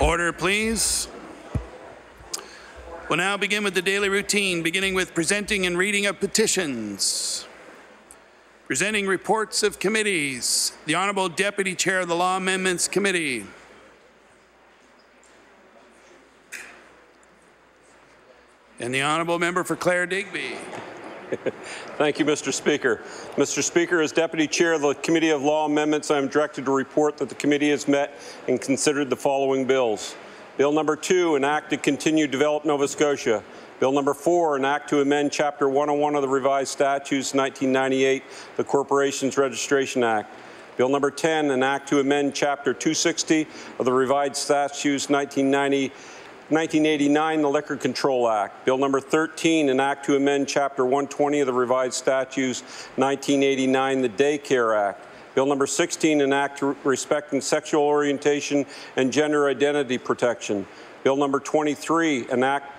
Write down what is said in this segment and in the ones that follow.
Order, please. We'll now begin with the daily routine, beginning with presenting and reading of petitions. Presenting reports of committees. The Honourable Deputy Chair of the Law Amendments Committee. And the Honourable Member for Clare Digby. Thank you, Mr. Speaker. Mr. Speaker, as Deputy Chair of the Committee of Law Amendments, I am directed to report that the committee has met and considered the following bills. Bill number 2, an act to continue to develop Nova Scotia. Bill number 4, an act to amend Chapter 101 of the Revised Statutes 1998, the Corporations Registration Act. Bill number 10, an act to amend Chapter 260 of the Revised Statutes 1989, the Liquor Control Act. Bill number 13, an act to amend Chapter 120 of the Revised Statutes 1989, the Daycare Act. Bill number 16, an act respecting sexual orientation and gender identity protection. Bill number 23, an act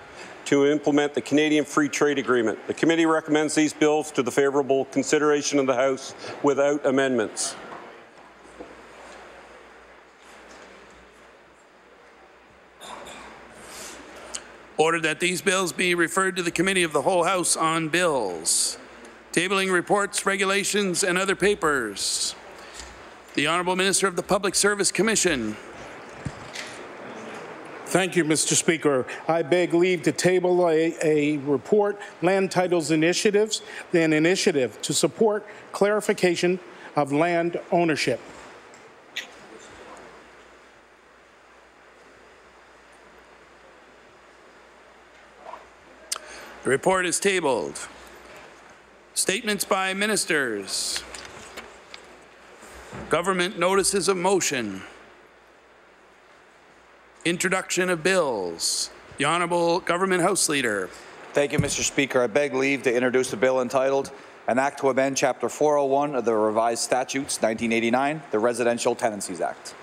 to implement the Canadian Free Trade Agreement. The committee recommends these bills to the favourable consideration of the House without amendments. Order that these bills be referred to the Committee of the Whole House on Bills. Tabling reports, regulations, and other papers. The Honourable Minister of the Public Service Commission. Thank you, Mr. Speaker. I beg leave to table a report, Land Titles Initiatives, an initiative to support clarification of land ownership. The report is tabled. Statements by ministers. Government notices of motion. Introduction of bills. The Honourable Government House Leader. Thank you, Mr. Speaker. I beg leave to introduce a bill entitled An Act to Amend Chapter 401 of the Revised Statutes 1989, the Residential Tenancies Act.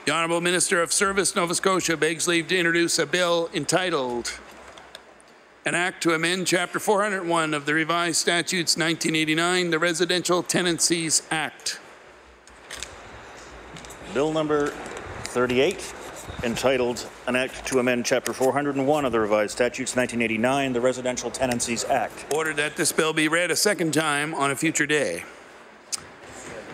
The Honourable Minister of Service, Nova Scotia, begs leave to introduce a bill entitled An Act to Amend Chapter 401 of the Revised Statutes 1989, the Residential Tenancies Act. Bill number 38, entitled An Act to Amend Chapter 401 of the Revised Statutes 1989, the Residential Tenancies Act. Ordered that this bill be read a second time on a future day.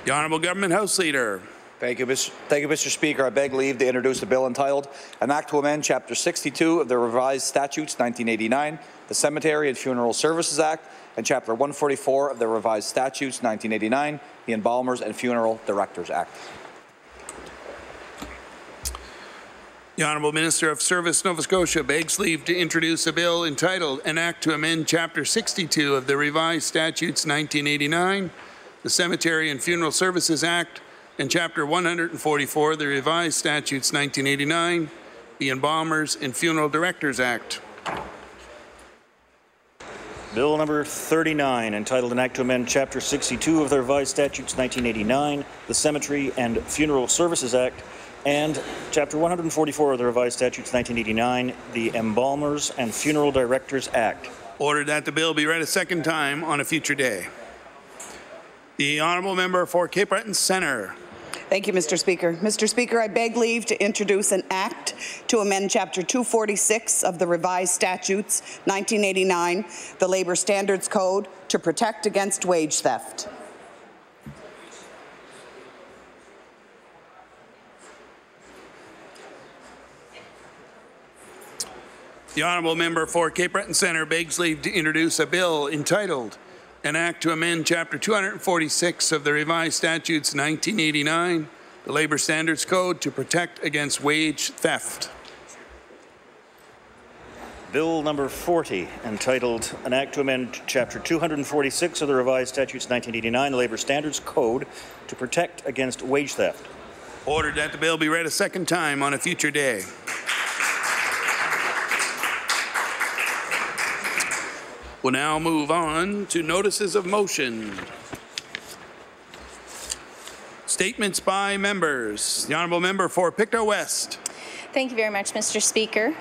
The Honourable Government House Leader. Thank you, Mr. Speaker. I beg leave to introduce a bill entitled An Act to Amend Chapter 62 of the Revised Statutes 1989, the Cemetery and Funeral Services Act, and Chapter 144 of the Revised Statutes 1989, the Embalmers and Funeral Directors Act. The Honourable Minister of Service, Nova Scotia, begs leave to introduce a bill entitled An Act to Amend Chapter 62 of the Revised Statutes 1989, the Cemetery and Funeral Services Act, and Chapter 144 of the Revised Statutes 1989, the Embalmers and Funeral Directors Act. Bill number 39, entitled An Act to Amend Chapter 62 of the Revised Statutes 1989, the Cemetery and Funeral Services Act, and Chapter 144 of the Revised Statutes 1989, the Embalmers and Funeral Directors Act. Ordered that the bill be read a second time on a future day. The Honourable Member for Cape Breton Centre. Thank you, Mr. Speaker. Mr. Speaker, I beg leave to introduce an act to amend Chapter 246 of the Revised Statutes 1989, the Labour Standards Code, to protect against wage theft. The Honourable Member for Cape Breton Centre begs leave to introduce a bill entitled An Act to Amend Chapter 246 of the Revised Statutes 1989, the Labour Standards Code, to protect against wage theft. Bill number 40, entitled An Act to Amend Chapter 246 of the Revised Statutes 1989, the Labour Standards Code, to protect against wage theft. Ordered that the bill be read a second time on a future day. We'll now move on to notices of motion. Statements by members. The Honourable Member for Pictou West. Thank you very much, Mr. Speaker.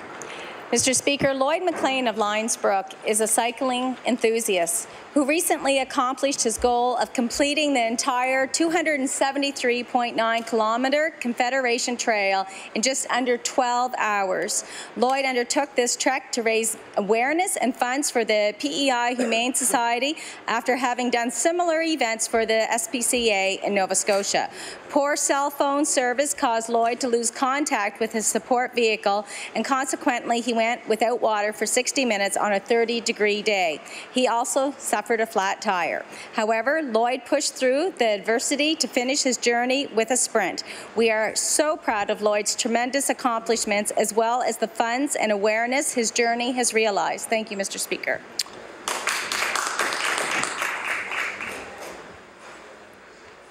Mr. Speaker, Lloyd McLean of Linesbrook is a cycling enthusiast who who recently accomplished his goal of completing the entire 273.9-kilometre Confederation Trail in just under 12 hours. Lloyd undertook this trek to raise awareness and funds for the PEI Humane Society after having done similar events for the SPCA in Nova Scotia. Poor cell phone service caused Lloyd to lose contact with his support vehicle, and consequently he went without water for 60 minutes on a 30-degree day. He also suffered a flat tire. However, Lloyd pushed through the adversity to finish his journey with a sprint. We are so proud of Lloyd's tremendous accomplishments, as well as the funds and awareness his journey has realized. Thank you, Mr. Speaker.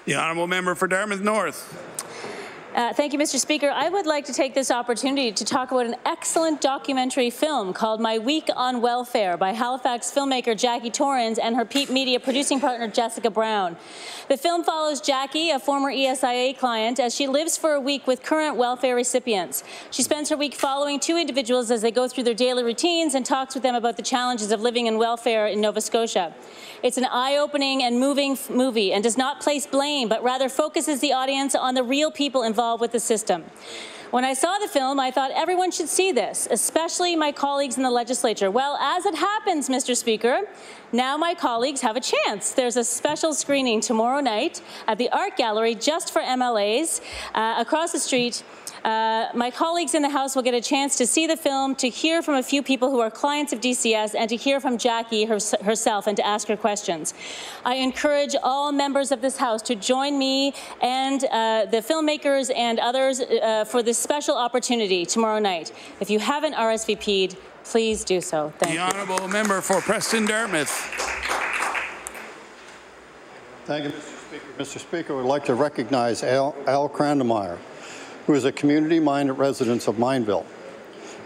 The honourable member for Dartmouth North. Thank you, Mr. Speaker. I would like to take this opportunity to talk about an excellent documentary film called My Week on Welfare by Halifax filmmaker Jackie Torrens and her Peep Media producing partner Jessica Brown. The film follows Jackie, a former ESIA client, as she lives for a week with current welfare recipients. She spends her week following two individuals as they go through their daily routines and talks with them about the challenges of living in welfare in Nova Scotia. It's an eye-opening and moving movie and does not place blame, but rather focuses the audience on the real people involved with the system. When I saw the film, I thought everyone should see this, especially my colleagues in the legislature. Well, as it happens, Mr. Speaker, now my colleagues have a chance. There's a special screening tomorrow night at the Art Gallery just for MLAs across the street. My colleagues in the House will get a chance to see the film, to hear from a few people who are clients of DCS, and to hear from Jackie herself and to ask her questions. I encourage all members of this House to join me and the filmmakers and others for this special opportunity tomorrow night. If you haven't RSVP'd, please do so. Thank you. The honourable member for Preston Dartmouth. Thank you, Mr. Speaker. Mr. Speaker, I would like to recognize Al Crandemeyer, who is a community-minded resident of Mineville,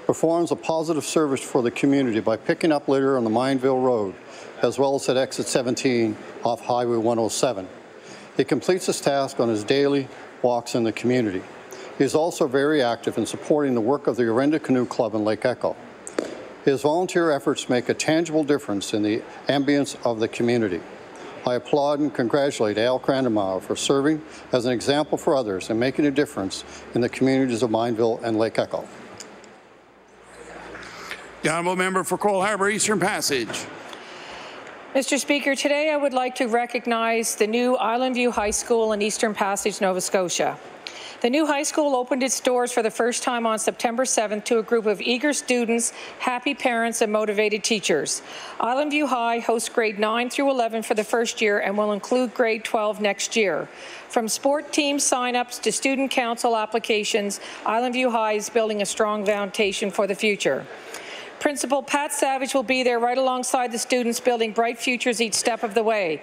performs a positive service for the community by picking up litter on the Mineville Road, as well as at exit 17 off Highway 107. He completes this task on his daily walks in the community. He is also very active in supporting the work of the Orinda Canoe Club in Lake Echo. His volunteer efforts make a tangible difference in the ambience of the community. I applaud and congratulate Al Crandemeyer for serving as an example for others and making a difference in the communities of Mineville and Lake Echo. The honourable member for Cole Harbour Eastern Passage. Mr. Speaker, today I would like to recognize the new Island View High School in Eastern Passage, Nova Scotia. The new high school opened its doors for the first time on September 7th to a group of eager students, happy parents, and motivated teachers. Island View High hosts grade 9 through 11 for the first year and will include grade 12 next year. From sport team sign-ups to student council applications, Island View High is building a strong foundation for the future. Principal Pat Savage will be there right alongside the students, building bright futures each step of the way.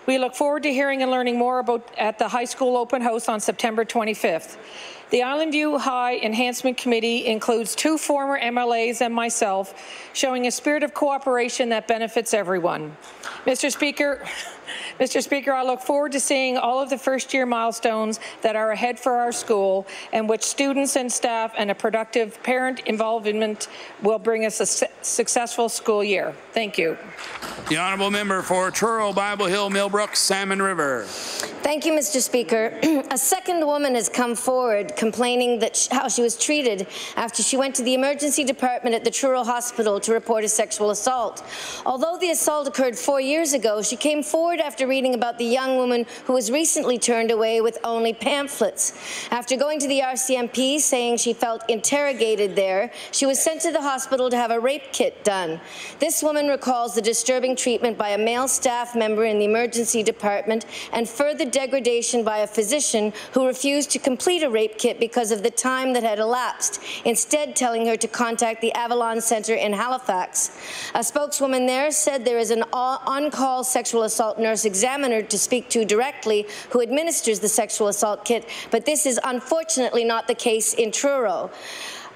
We look forward to hearing and learning more about at the high school open house on September 25th. The Island View High Enhancement Committee includes 2 former MLAs and myself, showing a spirit of cooperation that benefits everyone. Mr. Speaker, I look forward to seeing all of the first-year milestones that are ahead for our school, and which students and staff and a productive parent involvement will bring us a successful school year. Thank you. The honourable member for Truro, Bible Hill, Millbrook, Salmon River. Thank you, Mr. Speaker. A second woman has come forward complaining that how she was treated after she went to the emergency department at the Truro Hospital to report a sexual assault. Although the assault occurred 4 years ago, she came forward after reading about the young woman who was recently turned away with only pamphlets. After going to the RCMP saying she felt interrogated there, she was sent to the hospital to have a rape kit done. This woman recalls the disturbing treatment by a male staff member in the emergency department and further degradation by a physician who refused to complete a rape kit because of the time that had elapsed, instead telling her to contact the Avalon Centre in Halifax. A spokeswoman there said there is an on-call sexual assault nurse examiner to speak to directly who administers the sexual assault kit, but this is unfortunately not the case in Truro.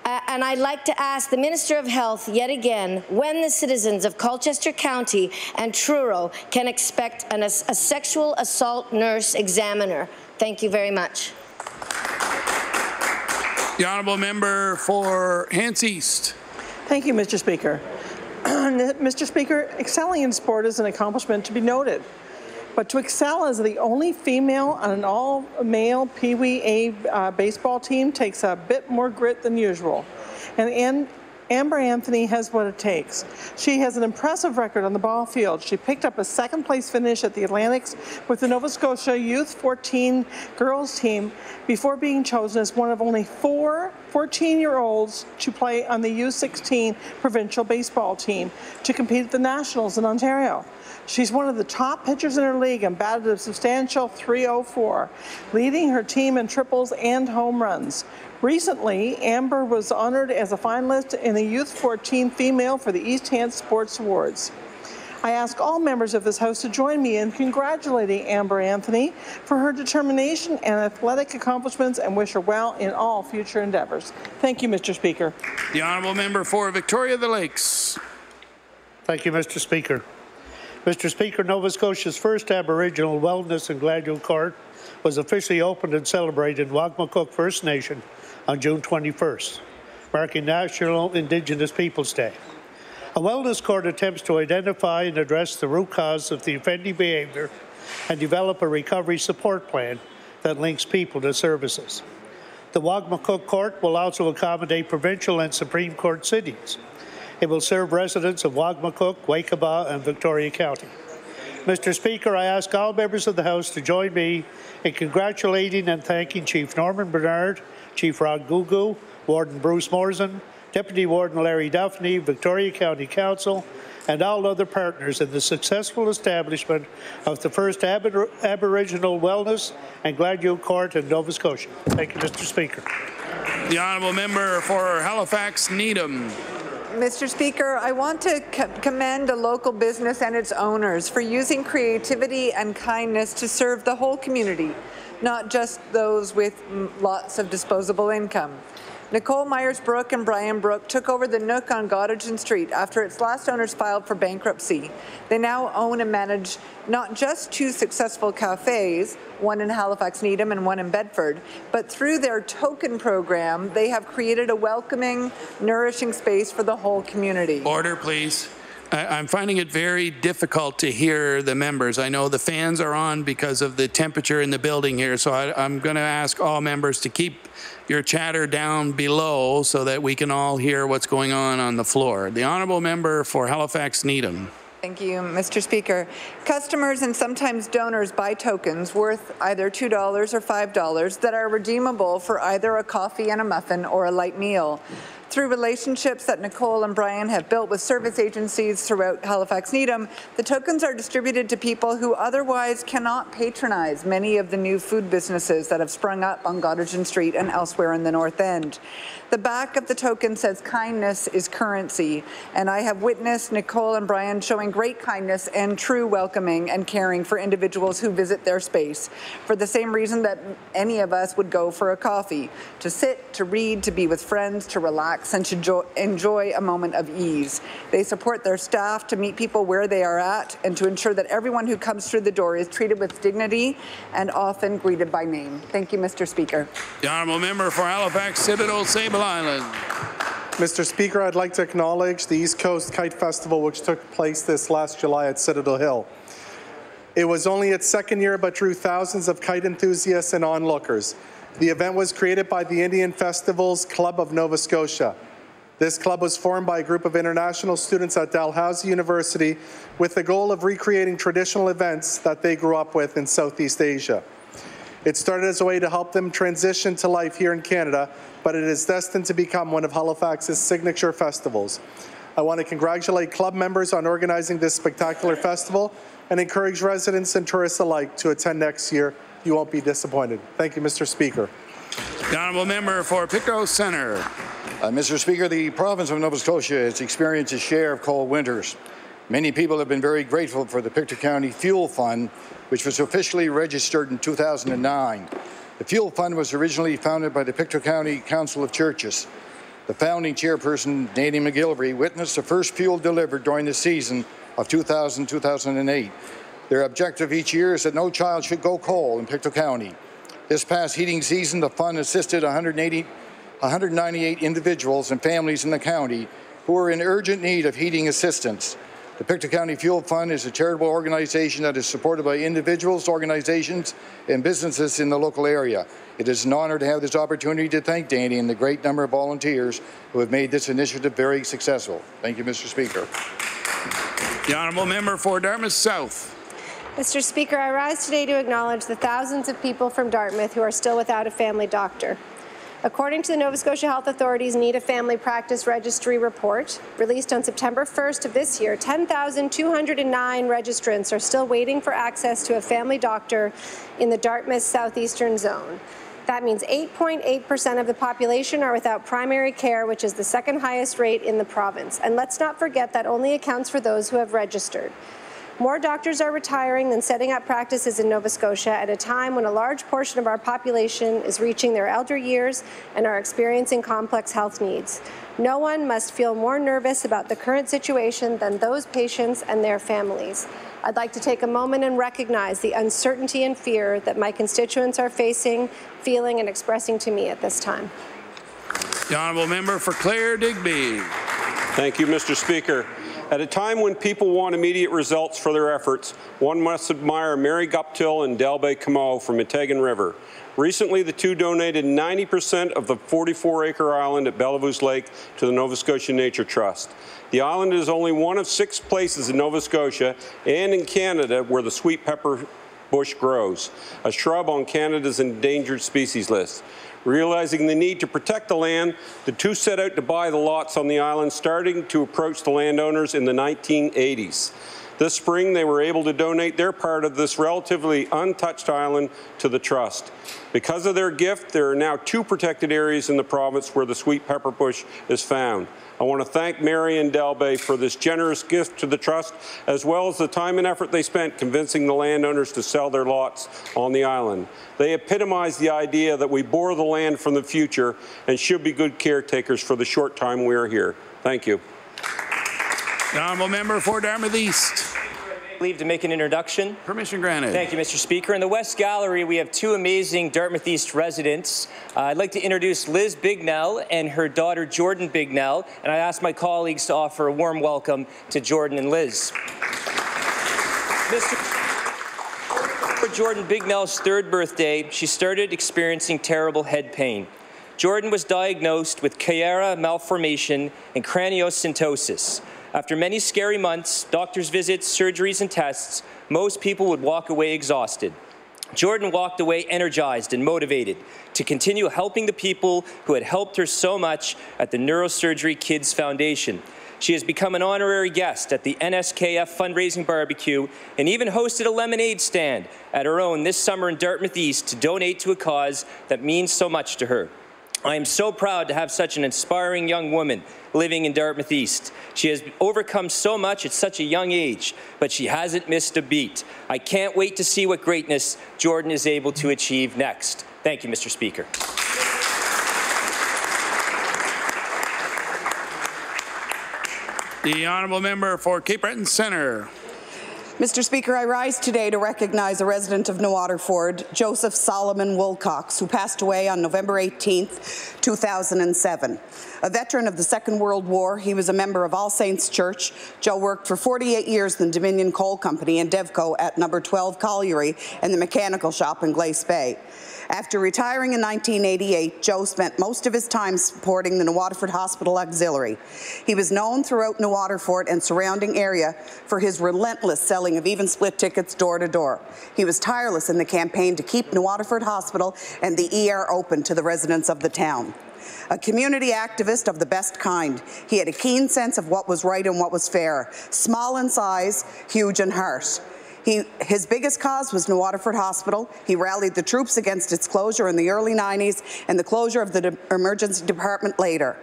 And I'd like to ask the Minister of Health yet again when the citizens of Colchester County and Truro can expect a sexual assault nurse examiner. Thank you very much. The honourable member for Hants East. Thank you, Mr. Speaker. Mr. Speaker, excelling in sport is an accomplishment to be noted. But to excel as the only female on an all-male Pee Wee A baseball team takes a bit more grit than usual. And Amber Anthony has what it takes. She has an impressive record on the ball field. She picked up a second-place finish at the Atlantics with the Nova Scotia Youth 14 girls team before being chosen as one of only 4 14-year-olds to play on the U16 provincial baseball team to compete at the Nationals in Ontario. She's one of the top pitchers in her league and batted a substantial .304, leading her team in triples and home runs. Recently, Amber was honored as a finalist in the Youth 14 Female for the East Hand Sports Awards. I ask all members of this House to join me in congratulating Amber Anthony for her determination and athletic accomplishments and wish her well in all future endeavours. Thank you, Mr. Speaker. The honourable member for Victoria the Lakes. Thank you, Mr. Speaker. Mr. Speaker, Nova Scotia's first Aboriginal Wellness and Gladue Court was officially opened and celebrated in Wagmatcook First Nation on June 21st, marking National Indigenous Peoples Day. A wellness court attempts to identify and address the root cause of the offending behaviour and develop a recovery support plan that links people to services. The Wagmatcook Court will also accommodate provincial and Supreme Court sittings. It will serve residents of Wagmatcook, Wakaba and Victoria County. Mr. Speaker, I ask all members of the House to join me in congratulating and thanking Chief Norman Bernard, Chief Rod Gugu, Warden Bruce Morrison, Deputy Warden Larry Duffney, Victoria County Council, and all other partners in the successful establishment of the first Aboriginal Wellness and Gladue Court in Nova Scotia. Thank you, Mr. Speaker. The honourable member for Halifax Needham. Mr. Speaker, I want to commend a local business and its owners for using creativity and kindness to serve the whole community, not just those with lots of disposable income. Nicole Myers-Brooke and Brian Brooke took over the Nook on Gottingen Street after its last owners filed for bankruptcy. They now own and manage not just 2 successful cafes, one in Halifax Needham and one in Bedford, but through their token program, they have created a welcoming, nourishing space for the whole community. Order, please. I'm finding it very difficult to hear the members. I know the fans are on because of the temperature in the building here, so I'm going to ask all members to keep your chatter down below so that we can all hear what's going on the floor. The honourable member for Halifax Needham. Thank you, Mr. Speaker. Customers and sometimes donors buy tokens worth either $2 or $5 that are redeemable for either a coffee and a muffin or a light meal. Through relationships that Nicole and Brian have built with service agencies throughout Halifax Needham, the tokens are distributed to people who otherwise cannot patronize many of the new food businesses that have sprung up on Gottingen Street and elsewhere in the North End. The back of the token says kindness is currency, and I have witnessed Nicole and Brian showing great kindness and true welcoming and caring for individuals who visit their space, for the same reason that any of us would go for a coffee, to sit, to read, to be with friends, to relax, and to enjoy a moment of ease. They support their staff to meet people where they are at and to ensure that everyone who comes through the door is treated with dignity and often greeted by name. Thank you, Mr. Speaker. The honourable member for Halifax Citadel Sable Island. Mr. Speaker, I'd like to acknowledge the East Coast Kite Festival, which took place this last July at Citadel Hill. It was only its second year, but drew thousands of kite enthusiasts and onlookers. The event was created by the Indian Festivals Club of Nova Scotia. This club was formed by a group of international students at Dalhousie University with the goal of recreating traditional events that they grew up with in Southeast Asia. It started as a way to help them transition to life here in Canada, but it is destined to become one of Halifax's signature festivals. I want to congratulate club members on organizing this spectacular festival and encourage residents and tourists alike to attend next year. You won't be disappointed. Thank you, Mr. Speaker. The honourable member for Pictou Centre. Mr. Speaker, the province of Nova Scotia has experienced its share of cold winters. Many people have been very grateful for the Pictou County Fuel Fund, which was officially registered in 2009. The Fuel Fund was originally founded by the Pictou County Council of Churches. The founding chairperson, Nadine McGilvery, witnessed the first fuel delivered during the season of 2000-2008. Their objective each year is that no child should go cold in Pictou County. This past heating season, the fund assisted 198 individuals and families in the county who are in urgent need of heating assistance. The Pictou County Fuel Fund is a charitable organization that is supported by individuals, organizations, and businesses in the local area. It is an honor to have this opportunity to thank Danny and the great number of volunteers who have made this initiative very successful. Thank you, Mr. Speaker. The honourable member for Dartmouth South. Mr. Speaker, I rise today to acknowledge the thousands of people from Dartmouth who are still without a family doctor. According to the Nova Scotia Health Authority's Need a Family Practice Registry report, released on September 1st of this year, 10,209 registrants are still waiting for access to a family doctor in the Dartmouth southeastern zone. That means 8.8% of the population are without primary care, which is the second highest rate in the province. And let's not forget that only accounts for those who have registered. More doctors are retiring than setting up practices in Nova Scotia at a time when a large portion of our population is reaching their elder years and are experiencing complex health needs. No one must feel more nervous about the current situation than those patients and their families. I'd like to take a moment and recognize the uncertainty and fear that my constituents are facing, feeling, and expressing to me at this time. The honourable member for Clare Digby. Thank you, Mr. Speaker. At a time when people want immediate results for their efforts, one must admire Mary Guptill and Delbay Camo from Metagan River. Recently, the two donated 90% of the 44-acre island at Bellevue Lake to the Nova Scotia Nature Trust. The island is only one of 6 places in Nova Scotia and in Canada where the sweet pepper bush grows, a shrub on Canada's endangered species list. Realizing the need to protect the land, the two set out to buy the lots on the island, starting to approach the landowners in the 1980s. This spring, they were able to donate their part of this relatively untouched island to the Trust. Because of their gift, there are now 2 protected areas in the province where the sweet pepper bush is found. I want to thank Mary and Delbay for this generous gift to the Trust, as well as the time and effort they spent convincing the landowners to sell their lots on the island. They epitomize the idea that we bore the land from the future and should be good caretakers for the short time we are here. Thank you. The honourable member for Dartmouth East. Leave to make an introduction. Permission granted. Thank you, Mr. Speaker. In the West Gallery, we have 2 amazing Dartmouth East residents. I'd like to introduce Liz Bignell and her daughter Jordan Bignell, and I ask my colleagues to offer a warm welcome to Jordan and Liz. For Jordan Bignell's 3rd birthday, she started experiencing terrible head pain. Jordan was diagnosed with Chiara malformation and craniosynostosis. After many scary months, doctor's visits, surgeries, and tests, most people would walk away exhausted. Jordan walked away energized and motivated to continue helping the people who had helped her so much at the Neurosurgery Kids Foundation. She has become an honorary guest at the NSKF fundraising barbecue and even hosted a lemonade stand at her own this summer in Dartmouth East to donate to a cause that means so much to her. I am so proud to have such an inspiring young woman living in Dartmouth East. She has overcome so much at such a young age, but she hasn't missed a beat. I can't wait to see what greatness Jordan is able to achieve next. Thank you, Mr. Speaker. The honourable member for Cape Breton Centre. Mr. Speaker, I rise today to recognize a resident of New Waterford, Joseph Solomon Wilcox, who passed away on November 18, 2007. A veteran of the Second World War, he was a member of All Saints Church. Joe worked for 48 years in the Dominion Coal Company and Devco at number 12 Colliery and the mechanical shop in Glace Bay. After retiring in 1988, Joe spent most of his time supporting the New Waterford Hospital Auxiliary. He was known throughout New Waterford and surrounding area for his relentless selling of even split tickets door to door. He was tireless in the campaign to keep New Waterford Hospital and the ER open to the residents of the town. A community activist of the best kind, he had a keen sense of what was right and what was fair, small in size, huge in heart. His biggest cause was New Waterford Hospital. He rallied the troops against its closure in the early 90s and the closure of the emergency department later.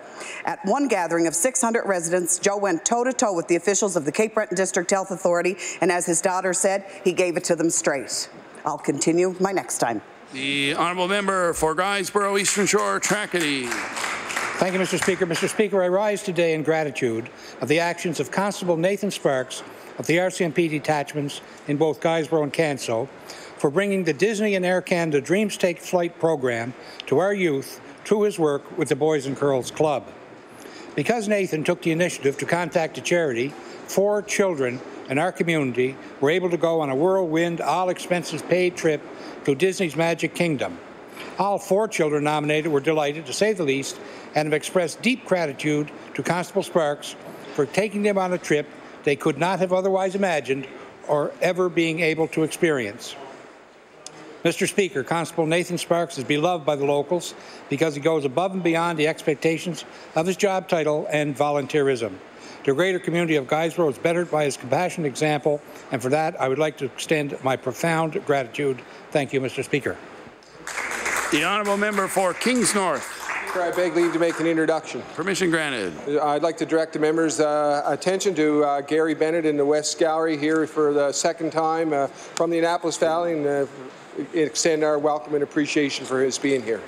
At one gathering of 600 residents, Joe went toe-to-toe with the officials of the Cape Breton District Health Authority, and as his daughter said, he gave it to them straight. I'll continue my next time. The honourable member for Guysborough Eastern Shore Tracadie. Thank you, Mr. Speaker. Mr. Speaker, I rise today in gratitude of the actions of Constable Nathan Sparks of the RCMP detachments in both Guysborough and Canso for bringing the Disney and Air Canada Dreams Take Flight program to our youth through his work with the Boys and Girls Club. Because Nathan took the initiative to contact a charity, 4 children in our community were able to go on a whirlwind, all-expenses-paid trip to Disney's Magic Kingdom. All 4 children nominated were delighted, to say the least, and have expressed deep gratitude to Constable Sparks for taking them on a trip they could not have otherwise imagined or ever being able to experience. Mr. Speaker, Constable Nathan Sparks is beloved by the locals because he goes above and beyond the expectations of his job title and volunteerism. The greater community of Guysborough is bettered by his compassionate example, and for that I would like to extend my profound gratitude. Thank you, Mr. Speaker. The honourable member for Kings North. I beg leave to make an introduction. Permission granted. I'd like to direct the members' attention to Gary Bennett in the West Gallery here for the second time from the Annapolis Valley, and extend our welcome and appreciation for his being here.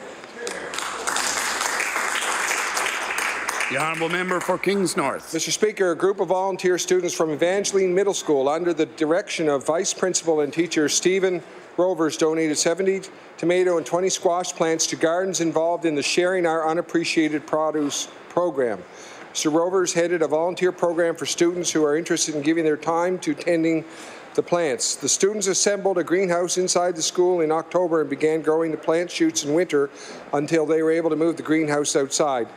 The honourable member for Kings North. Mr. Speaker, a group of volunteer students from Evangeline Middle School under the direction of Vice Principal and teacher Stephen Rovers donated 70 tomato and 20 squash plants to gardens involved in the Sharing Our Unappreciated Produce program. Mr. Rovers headed a volunteer program for students who are interested in giving their time to tending the plants. The students assembled a greenhouse inside the school in October and began growing the plant shoots in winter until they were able to move the greenhouse outside.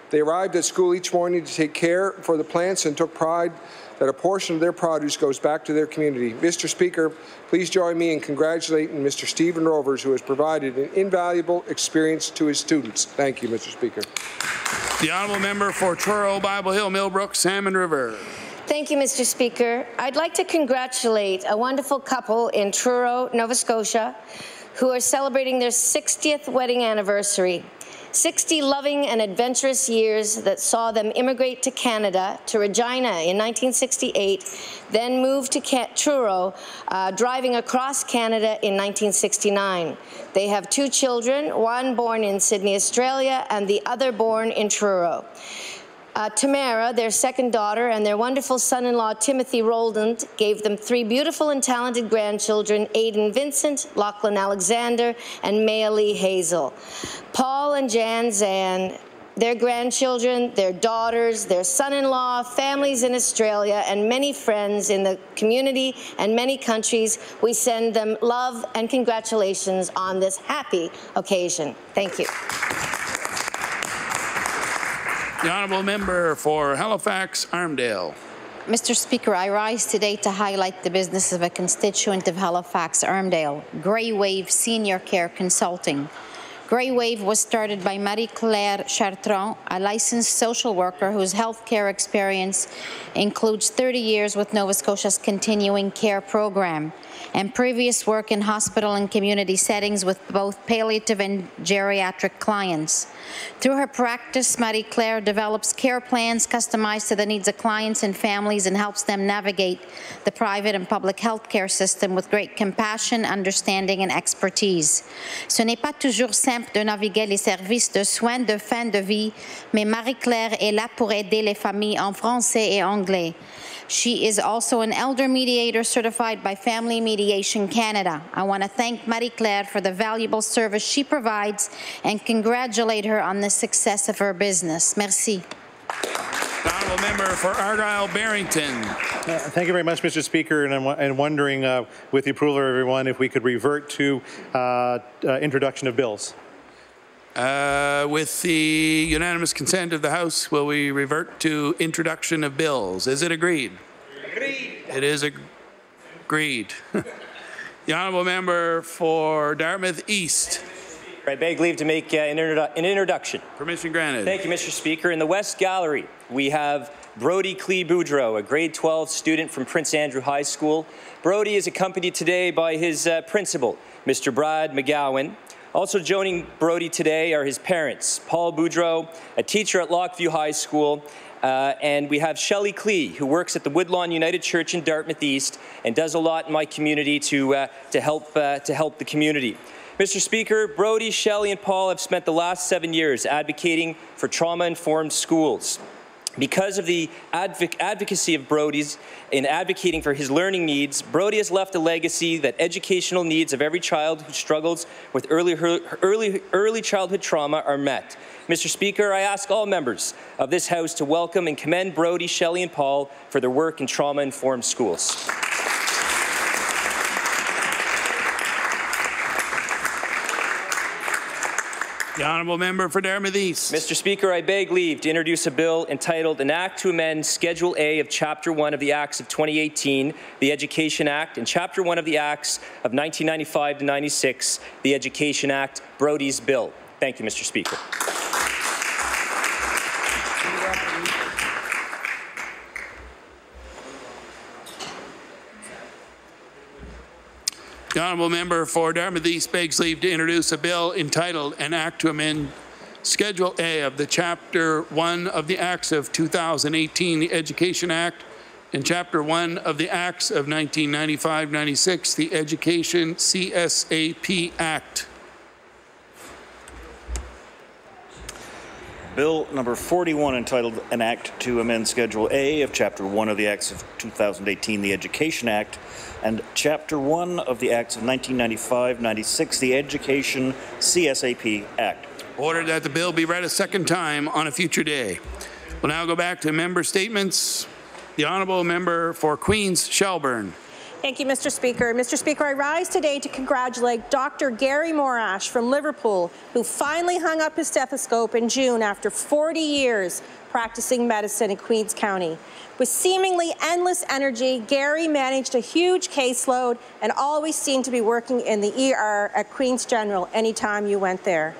They arrived at school each morning to take care for the plants and took pride that a portion of their produce goes back to their community. Mr. Speaker, please join me in congratulating Mr. Stephen Rovers, who has provided an invaluable experience to his students. Thank you, Mr. Speaker. The honourable member for Truro, Bible Hill, Millbrook, Salmon River. Thank you, Mr. Speaker. I'd like to congratulate a wonderful couple in Truro, Nova Scotia, who are celebrating their 60th wedding anniversary. 60 loving and adventurous years that saw them immigrate to Canada, to Regina in 1968, then move to Truro, driving across Canada in 1969. They have 2 children, one born in Sydney, Australia, and the other born in Truro. Tamara, their second daughter, and their wonderful son-in-law, Timothy Roland, gave them 3 beautiful and talented grandchildren, Aidan Vincent, Lachlan Alexander, and Maya Lee Hazel. Paul and Jan Zan, their grandchildren, their daughters, their son-in-law, families in Australia, and many friends in the community and many countries, we send them love and congratulations on this happy occasion. Thank you. The honourable member for Halifax, Armdale. Mr. Speaker, I rise today to highlight the business of a constituent of Halifax, Armdale, Grey Wave Senior Care Consulting. Grey Wave was started by Marie-Claire Chartrand, a licensed social worker whose healthcare experience includes 30 years with Nova Scotia's Continuing Care Program and previous work in hospital and community settings with both palliative and geriatric clients. Through her practice, Marie-Claire develops care plans customized to the needs of clients and families and helps them navigate the private and public health care system with great compassion, understanding and expertise. Ce n'est pas toujours simple de naviguer les services de soins de fin de vie, mais Marie-Claire est là pour aider les familles en français et anglais. She is also an elder mediator certified by Family Mediation Canada. I want to thank Marie-Claire for the valuable service she provides and congratulate her on the success of her business. Merci. The honourable member for Argyle-Barrington. Thank you very much, Mr. Speaker, and I'm wondering, with the approval of everyone, if we could revert to introduction of bills. With the unanimous consent of the House, will we revert to introduction of bills? Is it agreed? Agreed. It is agreed. The honourable member for Dartmouth East. I beg leave to make an introduction. Permission granted. Thank you, Mr. Speaker. In the West Gallery, we have Brody Clee Boudreau, a grade 12 student from Prince Andrew High School. Brody is accompanied today by his principal, Mr. Brad McGowan. Also joining Brody today are his parents, Paul Boudreau, a teacher at Lockview High School, and we have Shelley Clee, who works at the Woodlawn United Church in Dartmouth East and does a lot in my community to help the community. Mr. Speaker, Brody, Shelley, and Paul have spent the last 7 years advocating for trauma-informed schools. Because of the advocacy of Brody's in advocating for his learning needs, Brody has left a legacy that educational needs of every child who struggles with early childhood trauma are met. Mr. Speaker, I ask all members of this House to welcome and commend Brody, Shelley, and Paul for their work in trauma-informed schools. The honourable member for Dartmouth East. Mr. Speaker, I beg leave to introduce a bill entitled An Act to Amend Schedule A of Chapter 1 of the Acts of 2018, the Education Act, and Chapter 1 of the Acts of 1995 to 96, the Education Act, Brody's Bill. Thank you, Mr. Speaker. The honourable member for Dartmouth East begs leave to introduce a bill entitled An Act to Amend Schedule A of the Chapter 1 of the Acts of 2018, the Education Act, and Chapter 1 of the Acts of 1995-96, the Education CSAP Act. Bill number 41, entitled An Act to Amend Schedule A of Chapter 1 of the Acts of 2018, the Education Act, and Chapter 1 of the Acts of 1995-96, the Education CSAP Act. Ordered that the bill be read a second time on a future day. We'll now go back to member statements. The honourable member for Queens Shelburne. Thank you, Mr. Speaker. Mr. Speaker, I rise today to congratulate Dr. Gary Morash from Liverpool, who finally hung up his stethoscope in June after 40 years practicing medicine in Queens County. With seemingly endless energy, Gary managed a huge caseload and always seemed to be working in the ER at Queens General anytime you went there.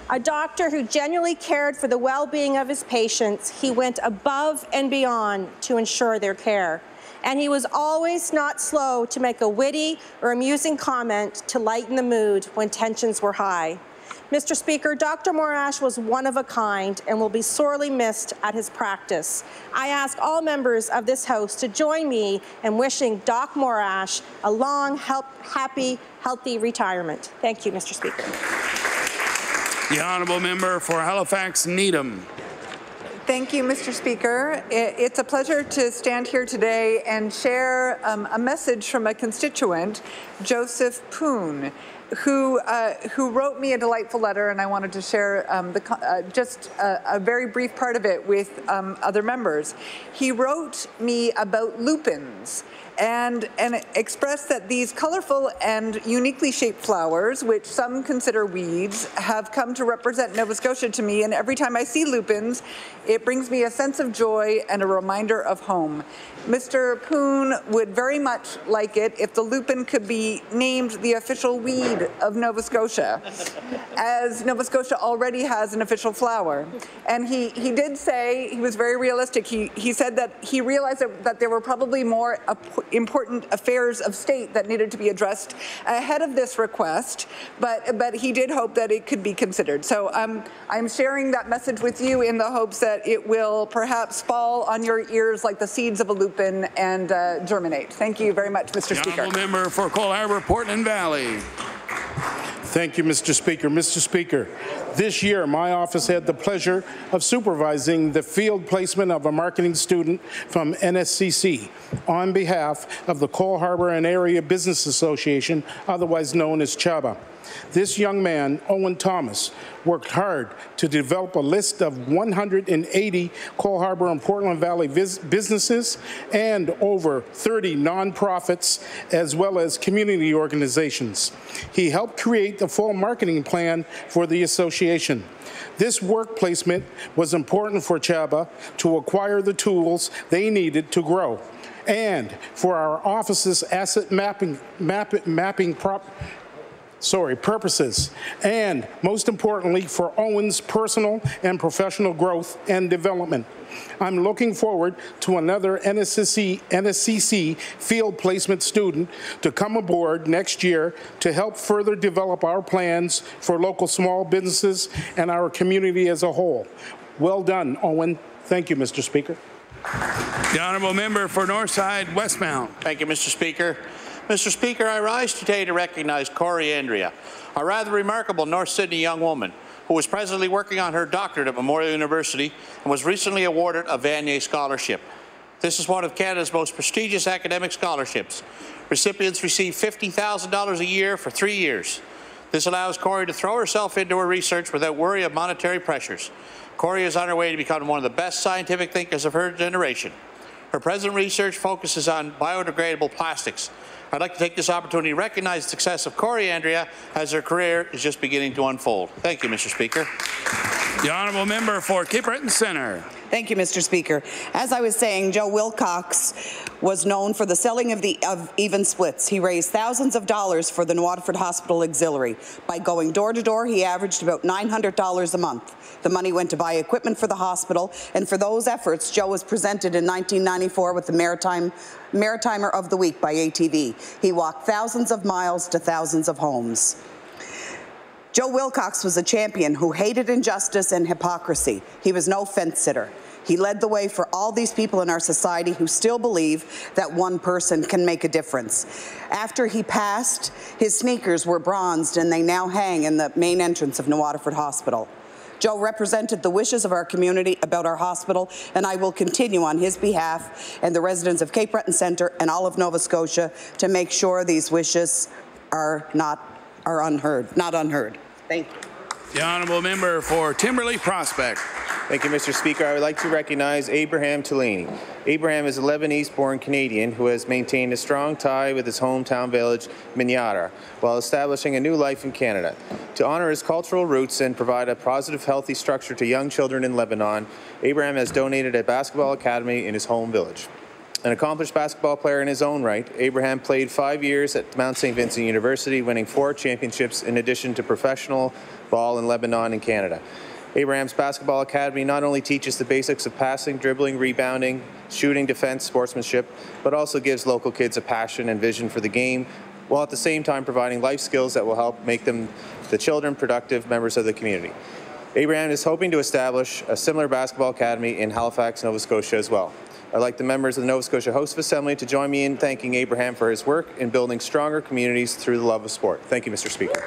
A doctor who genuinely cared for the well-being of his patients, he went above and beyond to ensure their care. And he was always not slow to make a witty or amusing comment to lighten the mood when tensions were high. Mr. Speaker, Dr. Morash was one of a kind and will be sorely missed at his practice. I ask all members of this House to join me in wishing Doc Morash a long, happy, healthy retirement. Thank you, Mr. Speaker. The honourable member for Halifax Needham. Thank you, Mr. Speaker. It's a pleasure to stand here today and share a message from a constituent, Joseph Poon, who wrote me a delightful letter, and I wanted to share just a very brief part of it with other members. He wrote me about lupins and expressed that these colorful and uniquely shaped flowers, which some consider weeds, have come to represent Nova Scotia to me, and every time I see lupins, it brings me a sense of joy and a reminder of home. Mr. Poon would very much like it if the lupin could be named the official weed of Nova Scotia, as Nova Scotia already has an official flower. And he did say, he was very realistic, he said that he realized that there were probably more important affairs of state that needed to be addressed ahead of this request, but he did hope that it could be considered. So I'm sharing that message with you in the hopes that it will perhaps fall on your ears like the seeds of a lupin and germinate. Thank you very much, Mr. Speaker. Honourable member for Cole Harbour, Portland Valley. Thank you, Mr. Speaker. Mr. Speaker, this year my office had the pleasure of supervising the field placement of a marketing student from NSCC on behalf of the Cole Harbour and Area Business Association, otherwise known as CHABA. This young man, Owen Thomas, worked hard to develop a list of 180 Cole Harbour and Portland Valley businesses and over 30 nonprofits as well as community organizations. He helped create the full marketing plan for the association. This work placement was important for CHABA to acquire the tools they needed to grow and for our office's asset purposes, and most importantly for Owen's personal and professional growth and development. I'm looking forward to another NSCC field placement student to come aboard next year to help further develop our plans for local small businesses and our community as a whole. Well done, Owen. Thank you, Mr. Speaker. The honourable member for Northside Westmount. Thank you, Mr. Speaker. Mr. Speaker, I rise today to recognize Corey Andrea, a rather remarkable North Sydney young woman who is presently working on her doctorate at Memorial University and was recently awarded a Vanier Scholarship. This is one of Canada's most prestigious academic scholarships. Recipients receive $50,000 a year for 3 years. This allows Corey to throw herself into her research without worry of monetary pressures. Corey is on her way to become one of the best scientific thinkers of her generation. Her present research focuses on biodegradable plastics. I'd like to take this opportunity to recognize the success of Corey Andrea as her career is just beginning to unfold. Thank you, Mr. Speaker. The honourable member for Cape Breton Centre. Thank you, Mr. Speaker. As I was saying, Joe Wilcox was known for the selling of even splits. He raised thousands of dollars for the Waterford Hospital Auxiliary. By going door to door, he averaged about $900 a month. The money went to buy equipment for the hospital, and for those efforts, Joe was presented in 1994 with the Maritimer of the Week by ATV. He walked thousands of miles to thousands of homes. Joe Wilcox was a champion who hated injustice and hypocrisy. He was no fence-sitter. He led the way for all these people in our society who still believe that one person can make a difference. After he passed, his sneakers were bronzed and they now hang in the main entrance of New Waterford Hospital. Joe represented the wishes of our community about our hospital, and I will continue on his behalf and the residents of Cape Breton Centre and all of Nova Scotia to make sure these wishes are not unheard. Thank you. The honourable member for Timberley Prospect. Thank you, Mr. Speaker. I would like to recognize Abraham Tulani. Abraham is a Lebanese-born Canadian who has maintained a strong tie with his hometown village, Minyara, while establishing a new life in Canada. To honour his cultural roots and provide a positive, healthy structure to young children in Lebanon, Abraham has donated a basketball academy in his home village. An accomplished basketball player in his own right, Abraham played 5 years at Mount St. Vincent University, winning 4 championships in addition to professional ball in Lebanon and Canada. Abraham's basketball academy not only teaches the basics of passing, dribbling, rebounding, shooting, defense, sportsmanship, but also gives local kids a passion and vision for the game, while at the same time providing life skills that will help make them, the children, productive members of the community. Abraham is hoping to establish a similar basketball academy in Halifax, Nova Scotia as well. I'd like the members of the Nova Scotia House of Assembly to join me in thanking Abraham for his work in building stronger communities through the love of sport. Thank you, Mr. Speaker.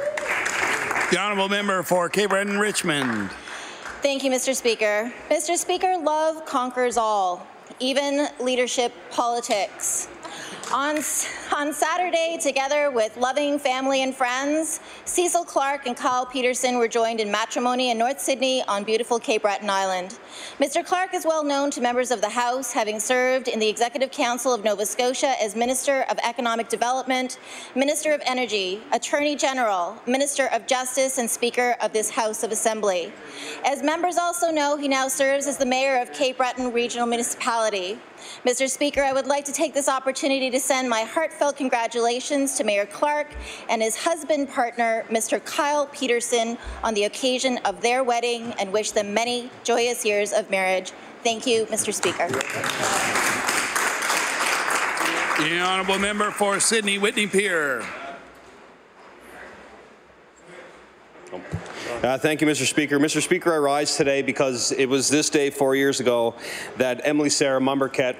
The honourable member for Cape Breton Richmond. Thank you, Mr. Speaker. Mr. Speaker, love conquers all, even leadership politics. On Saturday, together with loving family and friends, Cecil Clark and Kyle Peterson were joined in matrimony in North Sydney on beautiful Cape Breton Island. Mr. Clark is well known to members of the House, having served in the Executive Council of Nova Scotia as Minister of Economic Development, Minister of Energy, Attorney General, Minister of Justice, and Speaker of this House of Assembly. As members also know, he now serves as the Mayor of Cape Breton Regional Municipality. Mr. Speaker, I would like to take this opportunity to send my heartfelt congratulations to Mayor Clark and his husband-partner, Mr. Kyle Peterson, on the occasion of their wedding and wish them many joyous years of marriage. Thank you, Mr. Speaker. The honourable member for Sydney Whitney Pier. Thank you, Mr. Speaker. Mr. Speaker, I rise today because it was this day 4 years ago that Emily Sarah Mumberket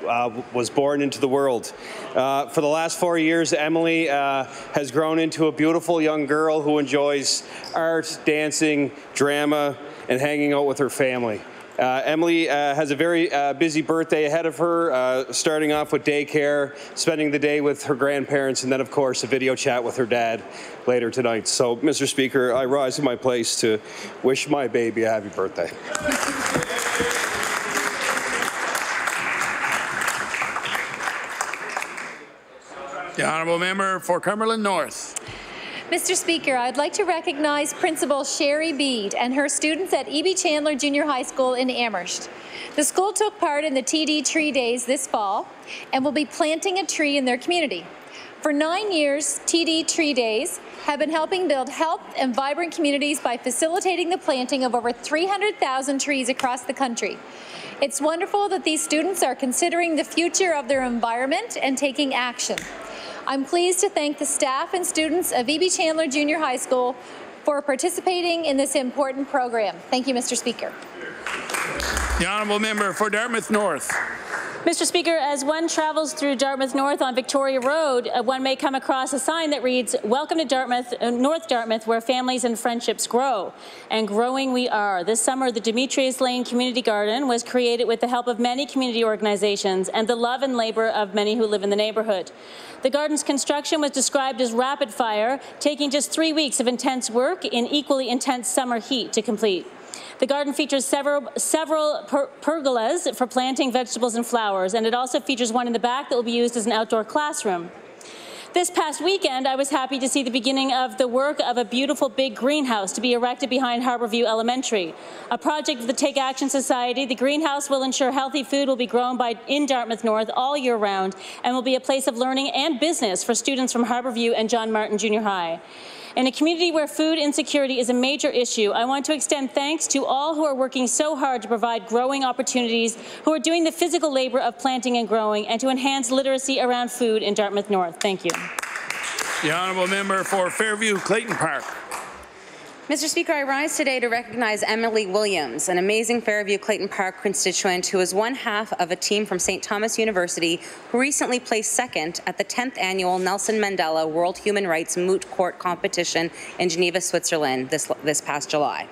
was born into the world. For the last 4 years, Emily has grown into a beautiful young girl who enjoys art, dancing, drama, and hanging out with her family. Emily has a very busy birthday ahead of her, starting off with daycare, spending the day with her grandparents, and then, of course, a video chat with her dad later tonight. So, Mr. Speaker, I rise in my place to wish my baby a happy birthday. The honourable member for Cumberland North. Mr. Speaker, I'd like to recognize Principal Sherry Bede and her students at E.B. Chandler Junior High School in Amherst. The school took part in the TD Tree Days this fall and will be planting a tree in their community. For 9 years, TD Tree Days have been helping build health and vibrant communities by facilitating the planting of over 300,000 trees across the country. It's wonderful that these students are considering the future of their environment and taking action. I'm pleased to thank the staff and students of E.B. Chandler Junior High School for participating in this important program. Thank you, Mr. Speaker. The honourable member for Dartmouth North. Mr. Speaker, as one travels through Dartmouth North on Victoria Road, one may come across a sign that reads, "Welcome to Dartmouth, North Dartmouth, where families and friendships grow." And growing we are. This summer, the Demetrius Lane Community Garden was created with the help of many community organizations and the love and labor of many who live in the neighborhood. The garden's construction was described as rapid fire, taking just 3 weeks of intense work in equally intense summer heat to complete. The garden features several pergolas for planting vegetables and flowers, and it also features one in the back that will be used as an outdoor classroom. This past weekend, I was happy to see the beginning of the work of a beautiful big greenhouse to be erected behind Harbourview Elementary. A project of the Take Action Society, the greenhouse will ensure healthy food will be grown in Dartmouth North all year round and will be a place of learning and business for students from Harbourview and John Martin Junior High. In a community where food insecurity is a major issue, I want to extend thanks to all who are working so hard to provide growing opportunities, who are doing the physical labor of planting and growing, and to enhance literacy around food in Dartmouth North. Thank you. The honourable member for Fairview Clayton Park. Mr. Speaker, I rise today to recognize Emily Williams, an amazing Fairview Clayton Park constituent who is one half of a team from St. Thomas University who recently placed second at the 10th annual Nelson Mandela World Human Rights Moot Court competition in Geneva, Switzerland this past July.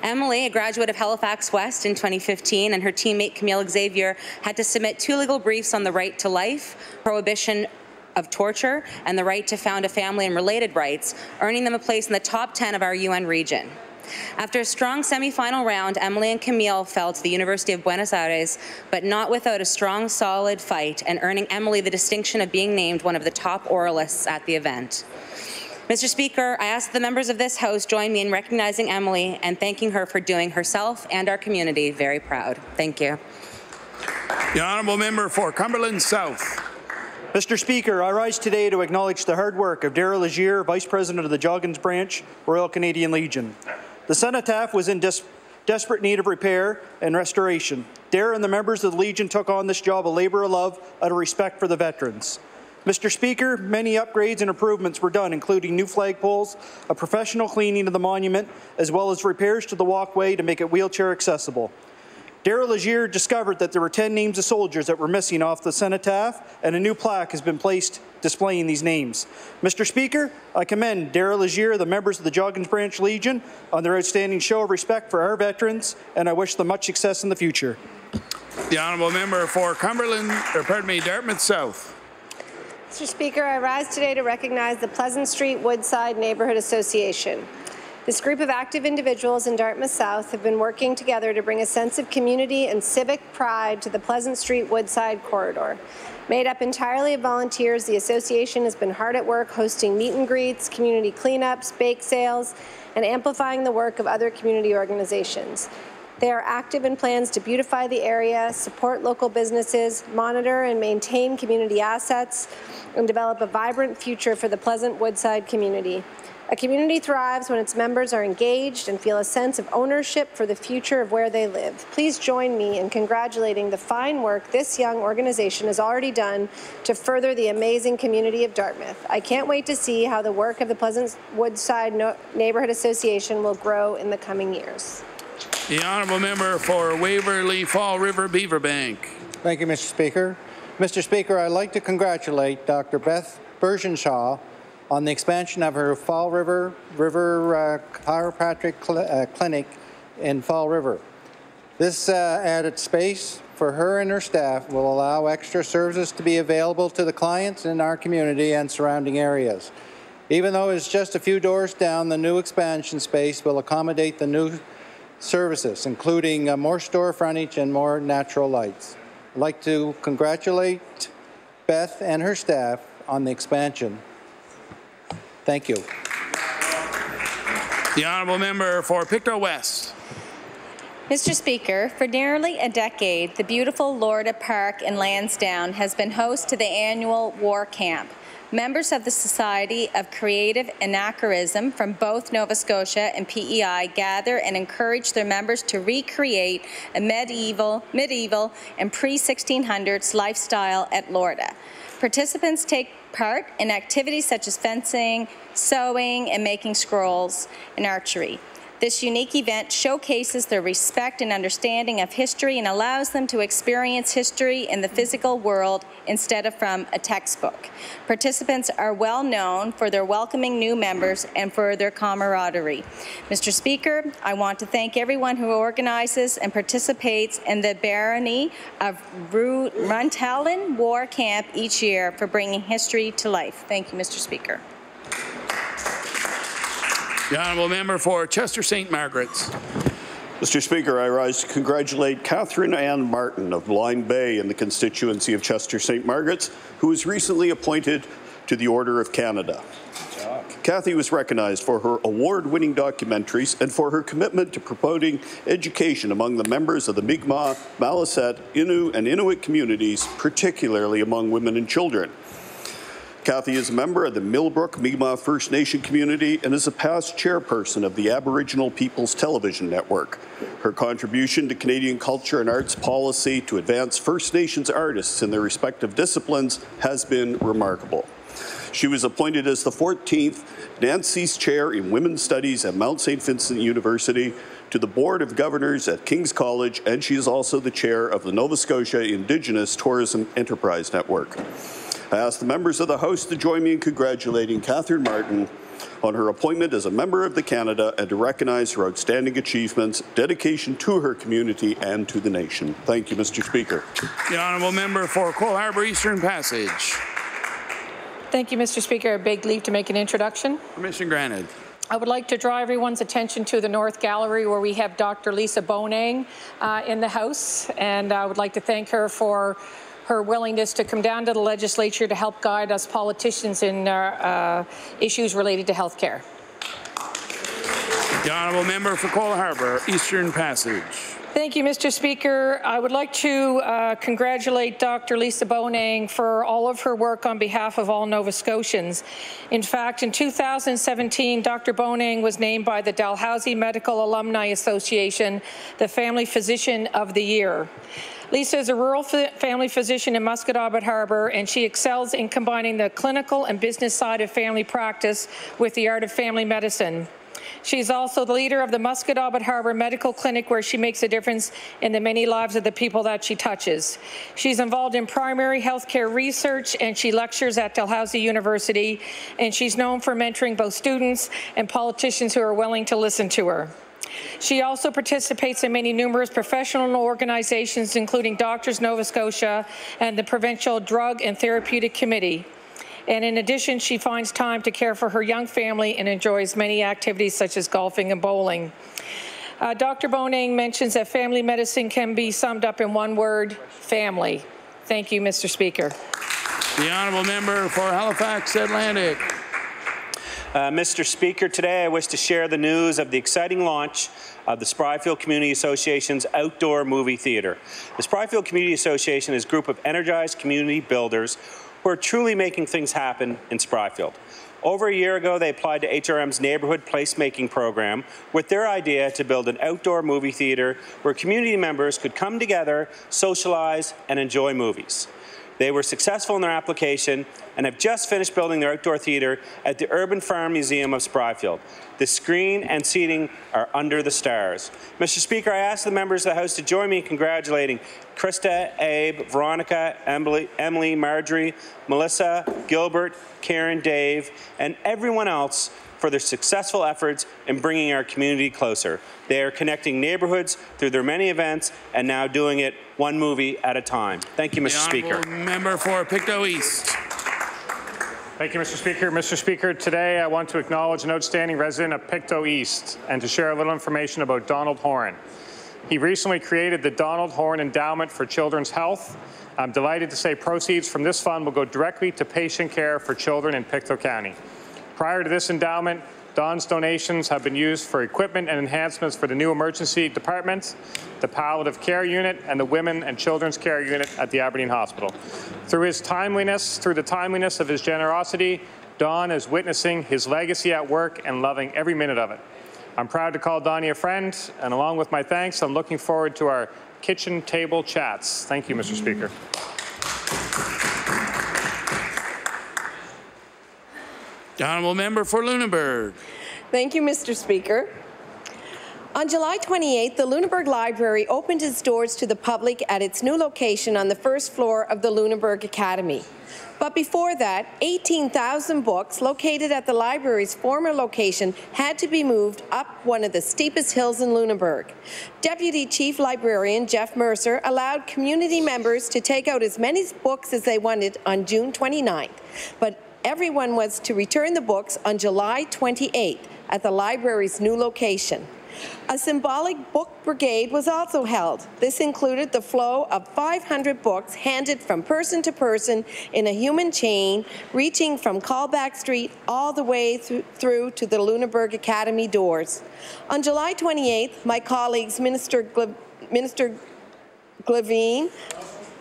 Emily, a graduate of Halifax West in 2015, and her teammate Camille Xavier had to submit 2 legal briefs on the right to life, prohibition of torture, and the right to found a family and related rights, earning them a place in the top 10 of our UN region. After a strong semi-final round, Emily and Camille fell to the University of Buenos Aires, but not without a strong, solid fight, and earning Emily the distinction of being named one of the top oralists at the event. Mr. Speaker, I ask the members of this House join me in recognizing Emily and thanking her for doing herself and our community very proud. Thank you. The honourable member for Cumberland South. Mr. Speaker, I rise today to acknowledge the hard work of Darrell Legier, Vice President of the Joggins Branch, Royal Canadian Legion. The cenotaph was in desperate need of repair and restoration. Darrell and the members of the Legion took on this job a labour of love out of respect for the veterans. Mr. Speaker, many upgrades and improvements were done, including new flagpoles, a professional cleaning of the monument, as well as repairs to the walkway to make it wheelchair accessible. Darrell Legier discovered that there were 10 names of soldiers that were missing off the cenotaph, and a new plaque has been placed displaying these names. Mr. Speaker, I commend Darrell Legier, the members of the Joggins Branch Legion, on their outstanding show of respect for our veterans, and I wish them much success in the future. The honourable member for Dartmouth South. Mr. Speaker, I rise today to recognize the Pleasant Street Woodside Neighbourhood Association. This group of active individuals in Dartmouth South have been working together to bring a sense of community and civic pride to the Pleasant Street Woodside corridor. Made up entirely of volunteers, the association has been hard at work hosting meet and greets, community cleanups, bake sales, and amplifying the work of other community organizations. They are active in plans to beautify the area, support local businesses, monitor and maintain community assets, and develop a vibrant future for the Pleasant Woodside community. A community thrives when its members are engaged and feel a sense of ownership for the future of where they live. Please join me in congratulating the fine work this young organization has already done to further the amazing community of Dartmouth. I can't wait to see how the work of the Pleasant Woodside Neighbourhood Association will grow in the coming years. The honourable member for Waverley Fall River Beaverbank. Thank you, Mr. Speaker. Mr. Speaker, I'd like to congratulate Dr. Beth Bergenshaw on the expansion of her Fall River Chiropractic Clinic in Fall River. This added space for her and her staff will allow extra services to be available to the clients in our community and surrounding areas. Even though it's just a few doors down, the new expansion space will accommodate the new services, including more store frontage and more natural lights. I'd like to congratulate Beth and her staff on the expansion. Thank you. The honourable member for Pictou West. Mr. Speaker, for nearly a decade, the beautiful Lorda Park in Lansdowne has been host to the annual War Camp. Members of the Society of Creative Anachronism from both Nova Scotia and PEI gather and encourage their members to recreate a medieval and pre-1600s lifestyle at Lorda. Participants take part in activities such as fencing, sewing, and making scrolls and archery. This unique event showcases their respect and understanding of history and allows them to experience history in the physical world instead of from a textbook. Participants are well known for their welcoming new members and for their camaraderie. Mr. Speaker, I want to thank everyone who organizes and participates in the Barony of Runtalin War Camp each year for bringing history to life. Thank you, Mr. Speaker. The honourable member for Chester St. Margaret's. Mr. Speaker, I rise to congratulate Catherine Ann Martin of Blind Bay in the constituency of Chester St. Margaret's, who was recently appointed to the Order of Canada. Cathy was recognized for her award-winning documentaries and for her commitment to promoting education among the members of the Mi'kmaq, Maliseet, Innu, and Inuit communities, particularly among women and children. Cathy is a member of the Millbrook Mi'kmaq First Nation community and is a past chairperson of the Aboriginal People's Television Network. Her contribution to Canadian culture and arts policy to advance First Nations artists in their respective disciplines has been remarkable. She was appointed as the 14th Nancy's Chair in Women's Studies at Mount St. Vincent University, to the Board of Governors at King's College, and she is also the chair of the Nova Scotia Indigenous Tourism Enterprise Network. I ask the members of the House to join me in congratulating Catherine Martin on her appointment as a member of the Canada and to recognize her outstanding achievements, dedication to her community and to the nation. Thank you, Mr. Speaker. The honourable member for Cole Harbour Eastern Passage. Thank you, Mr. Speaker. I beg leave to make an introduction. Permission granted. I would like to draw everyone's attention to the North Gallery, where we have Dr. Lisa Bonang in the House, and I would like to thank her for her willingness to come down to the legislature to help guide us politicians in issues related to health care. The honourable member for Cole Harbour Eastern Passage. Thank you, Mr. Speaker. I would like to congratulate Dr. Lisa Bonang for all of her work on behalf of all Nova Scotians. In fact, in 2017, Dr. Bonang was named by the Dalhousie Medical Alumni Association the Family Physician of the Year. Lisa is a rural family physician in Musquodoboit Harbour, and she excels in combining the clinical and business side of family practice with the art of family medicine. She's also the leader of the Musquodoboit Harbour Medical Clinic, where she makes a difference in the many lives of the people that she touches. She's involved in primary health care research, and she lectures at Dalhousie University, and she's known for mentoring both students and politicians who are willing to listen to her. She also participates in many numerous professional organizations, including Doctors Nova Scotia and the Provincial Drug and Therapeutic Committee. And in addition, she finds time to care for her young family and enjoys many activities such as golfing and bowling. Dr. Bonang mentions that family medicine can be summed up in one word: family. Thank you, Mr. Speaker. The honourable member for Halifax Atlantic. Mr. Speaker, today I wish to share the news of the exciting launch of the Spryfield Community Association's outdoor movie theatre. The Spryfield Community Association is a group of energized community builders who are truly making things happen in Spryfield. Over a year ago, they applied to HRM's Neighbourhood Placemaking Program with their idea to build an outdoor movie theatre where community members could come together, socialize, and enjoy movies. They were successful in their application and have just finished building their outdoor theatre at the Urban Farm Museum of Spryfield. The screen and seating are under the stars. Mr. Speaker, I ask the members of the House to join me in congratulating Krista, Abe, Veronica, Emily, Marjorie, Melissa, Gilbert, Karen, Dave, and everyone else for their successful efforts in bringing our community closer. They are connecting neighbourhoods through their many events and now doing it one movie at a time. Thank you, Mr. Speaker. Member for Pictou East. Thank you, Mr. Speaker. Mr. Speaker, today I want to acknowledge an outstanding resident of Pictou East and to share a little information about Donald Horn. He recently created the Donald Horn Endowment for Children's Health. I'm delighted to say proceeds from this fund will go directly to patient care for children in Pictou County. Prior to this endowment, Don's donations have been used for equipment and enhancements for the new emergency department, the palliative care unit, and the women and children's care unit at the Aberdeen Hospital. Through the timeliness of his generosity, Don is witnessing his legacy at work and loving every minute of it. I'm proud to call Donnie a friend, and along with my thanks, I'm looking forward to our kitchen table chats. Thank you, Mr. Speaker. The honourable member for Lunenburg. Thank you, Mr. Speaker. On July 28th, the Lunenburg Library opened its doors to the public at its new location on the first floor of the Lunenburg Academy. But before that, 18,000 books located at the library's former location had to be moved up one of the steepest hills in Lunenburg. Deputy Chief Librarian Jeff Mercer allowed community members to take out as many books as they wanted on June 29th, but everyone was to return the books on July 28th at the library's new location. A symbolic book brigade was also held. This included the flow of 500 books handed from person to person in a human chain, reaching from Callback Street all the way through to the Lunenburg Academy doors. On July 28th, my colleagues, Minister Glavine,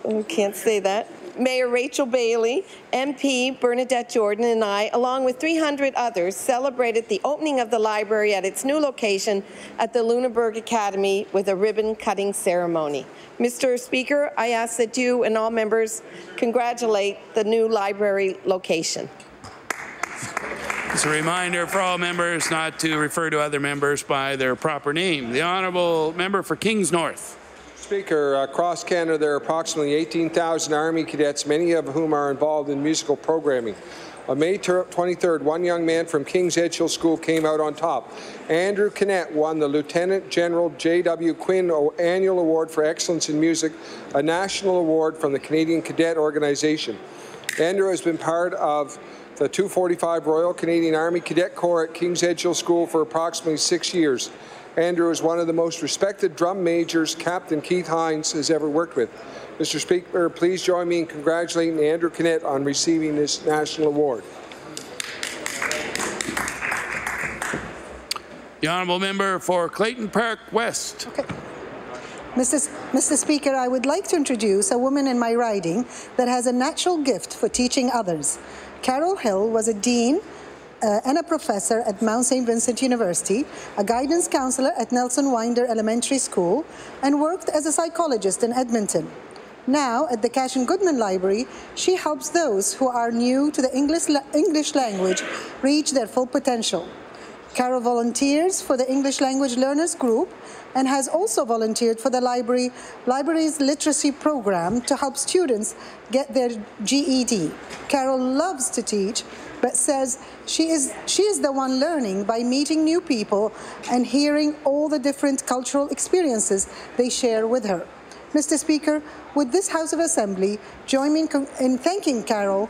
I can't say that, Mayor Rachel Bailey, MP Bernadette Jordan, and I, along with 300 others, celebrated the opening of the library at its new location at the Lunenburg Academy with a ribbon-cutting ceremony. Mr. Speaker, I ask that you and all members congratulate the new library location. It's a reminder for all members not to refer to other members by their proper name. The honourable member for Kings North. Speaker, across Canada there are approximately 18,000 Army cadets, many of whom are involved in musical programming. On May 23rd, one young man from King's Edgehill School came out on top. Andrew Kinnett won the Lieutenant General J.W. Quinn Annual Award for Excellence in Music, a national award from the Canadian Cadet Organization. Andrew has been part of the 245 Royal Canadian Army Cadet Corps at King's Edgehill School for approximately 6 years. Andrew is one of the most respected drum majors Captain Keith Hines has ever worked with. Mr. Speaker, please join me in congratulating Andrew Kinnett on receiving this national award. The honourable member for Clayton Park West. Okay. Mr. Speaker, I would like to introduce a woman in my riding that has a natural gift for teaching others. Carol Hill was a dean and a professor at Mount St. Vincent University, a guidance counselor at Nelson Winder Elementary School, and worked as a psychologist in Edmonton. Now, at the Cash and Goodman Library, she helps those who are new to the English language reach their full potential. Carol volunteers for the English Language Learners Group and has also volunteered for the library's literacy program to help students get their GED. Carol loves to teach, but says she is the one learning by meeting new people and hearing all the different cultural experiences they share with her. Mr. Speaker, would this House of Assembly join me in thanking Carol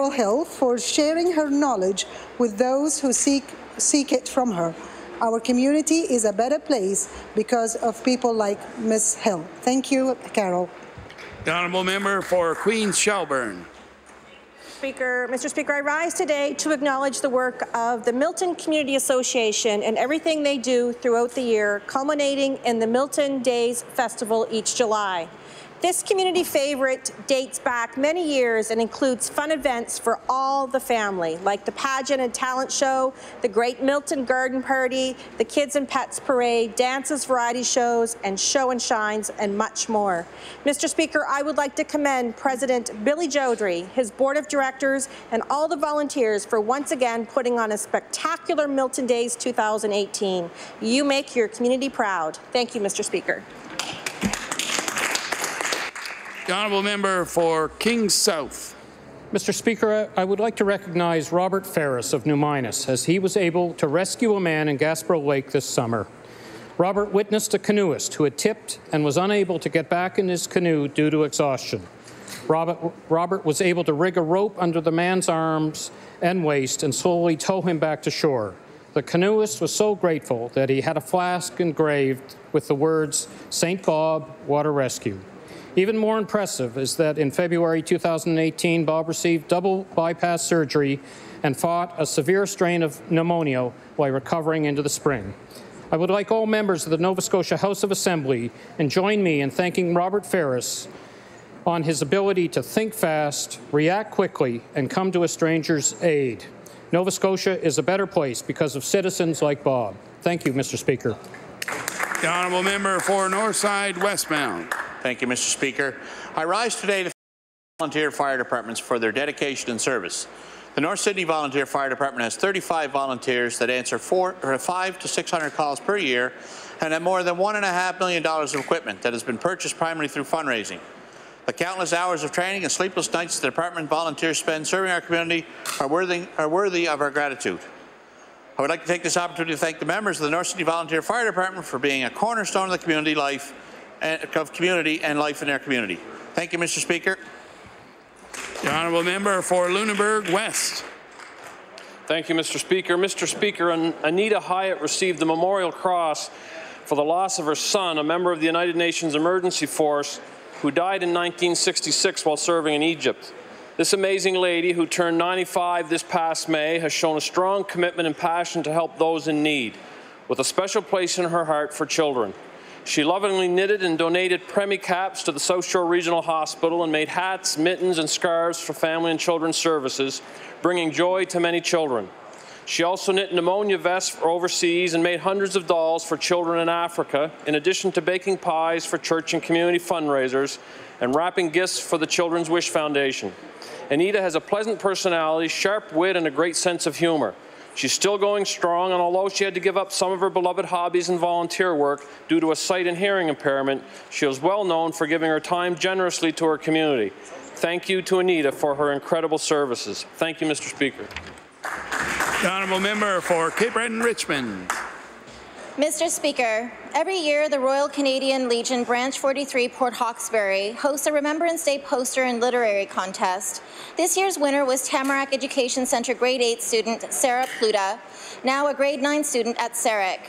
Hill for sharing her knowledge with those who seek it from her. Our community is a better place because of people like Ms. Hill. Thank you, Carol. The honourable member for Queens Shelburne. Mr. Speaker, I rise today to acknowledge the work of the Milton Community Association and everything they do throughout the year, culminating in the Milton Days Festival each July. This community favorite dates back many years and includes fun events for all the family, like the pageant and talent show, the Great Milton Garden Party, the Kids and Pets Parade, dances, variety shows, and show and shines, and much more. Mr. Speaker, I would like to commend President Billy Jodry, his board of directors, and all the volunteers for once again putting on a spectacular Milton Days 2018. You make your community proud. Thank you, Mr. Speaker. The honourable member for Kings South. Mr. Speaker, I would like to recognize Robert Ferris of New Minas, as he was able to rescue a man in Gaspereau Lake this summer. Robert witnessed a canoeist who had tipped and was unable to get back in his canoe due to exhaustion. Robert was able to rig a rope under the man's arms and waist and slowly tow him back to shore. The canoeist was so grateful that he had a flask engraved with the words, "St. Bob, Water Rescue." Even more impressive is that in February 2018, Bob received double bypass surgery and fought a severe strain of pneumonia while recovering into the spring. I would like all members of the Nova Scotia House of Assembly and join me in thanking Robert Ferris on his ability to think fast, react quickly, and come to a stranger's aid. Nova Scotia is a better place because of citizens like Bob. Thank you, Mr. Speaker. The honourable member for Northside Westmount. Thank you, Mr. Speaker. I rise today to thank volunteer fire departments for their dedication and service. The North Sydney Volunteer Fire Department has 35 volunteers that answer 500 to 600 calls per year and have more than $1.5 million of equipment that has been purchased primarily through fundraising. The countless hours of training and sleepless nights the department volunteers spend serving our community are worthy of our gratitude. I would like to take this opportunity to thank the members of the North Sydney Volunteer Fire Department for being a cornerstone of the community life and life in their community. Thank you, Mr. Speaker. The honourable member for Lunenburg West. Thank you, Mr. Speaker. Mr. Speaker, Anita Hyatt received the Memorial Cross for the loss of her son, a member of the United Nations Emergency Force, who died in 1966 while serving in Egypt. This amazing lady, who turned 95 this past May, has shown a strong commitment and passion to help those in need, with a special place in her heart for children. She lovingly knitted and donated Premi caps to the South Shore Regional Hospital and made hats, mittens, and scarves for family and children's services, bringing joy to many children. She also knit pneumonia vests for overseas and made hundreds of dolls for children in Africa, in addition to baking pies for church and community fundraisers and wrapping gifts for the Children's Wish Foundation. Anita has a pleasant personality, sharp wit, and a great sense of humor. She's still going strong, and although she had to give up some of her beloved hobbies and volunteer work due to a sight and hearing impairment, she is well known for giving her time generously to her community. Thank you to Anita for her incredible services. Thank you, Mr. Speaker. The honourable member for Cape Breton-Richmond. Mr. Speaker, every year the Royal Canadian Legion Branch 43 Port Hawkesbury hosts a Remembrance Day poster and literary contest. This year's winner was Tamarack Education Centre Grade 8 student Sarah Pluta, now a Grade 9 student at Sarek.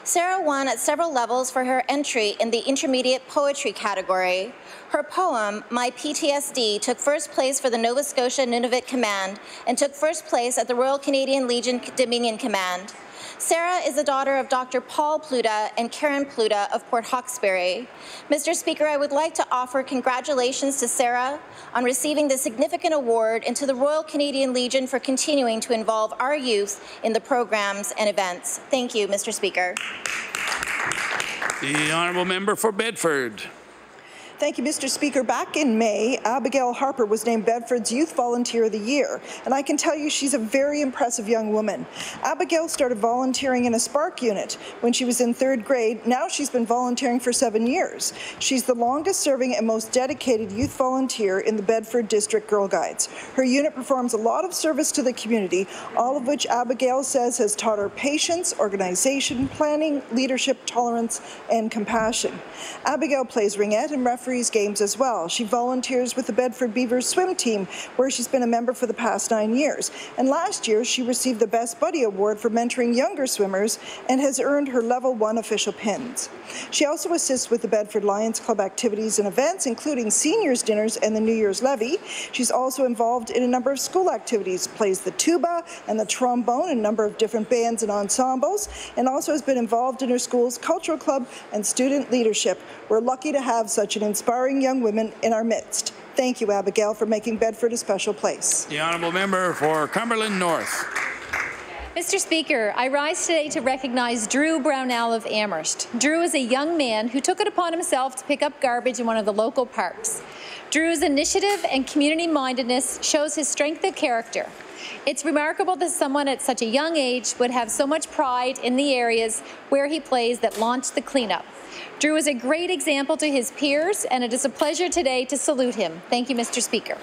Sarah won at several levels for her entry in the intermediate poetry category. Her poem, My PTSD, took first place for the Nova Scotia Nunavut Command and took first place at the Royal Canadian Legion Dominion Command. Sarah is the daughter of Dr. Paul Pluta and Karen Pluta of Port Hawkesbury. Mr. Speaker, I would like to offer congratulations to Sarah on receiving the significant award and to the Royal Canadian Legion for continuing to involve our youth in the programs and events. Thank you, Mr. Speaker. The honourable member for Bedford. Thank you, Mr. Speaker. Back in May, Abigail Harper was named Bedford's Youth Volunteer of the Year, and I can tell you she's a very impressive young woman. Abigail started volunteering in a Spark unit when she was in 3rd grade. Now she's been volunteering for 7 years. She's the longest serving and most dedicated youth volunteer in the Bedford District Girl Guides. Her unit performs a lot of service to the community, all of which Abigail says has taught her patience, organization, planning, leadership, tolerance, and compassion. Abigail plays ringette and referees games as well. She volunteers with the Bedford Beavers swim team, where she's been a member for the past 9 years. And last year, she received the Best Buddy Award for mentoring younger swimmers and has earned her Level 1 official pins. She also assists with the Bedford Lions Club activities and events, including seniors' dinners and the New Year's levee. She's also involved in a number of school activities, plays the tuba and the trombone in a number of different bands and ensembles, and also has been involved in her school's cultural club and student leadership. We're lucky to have such an inspiring young woman in our midst. Thank you, Abigail, for making Bedford a special place. The honourable member for Cumberland North. Mr. Speaker, I rise today to recognize Drew Brownell of Amherst. Drew is a young man who took it upon himself to pick up garbage in one of the local parks. Drew's initiative and community-mindedness shows his strength of character. It's remarkable that someone at such a young age would have so much pride in the areas where he plays that launched the cleanup. Drew is a great example to his peers, and it is a pleasure today to salute him. Thank you, Mr. Speaker.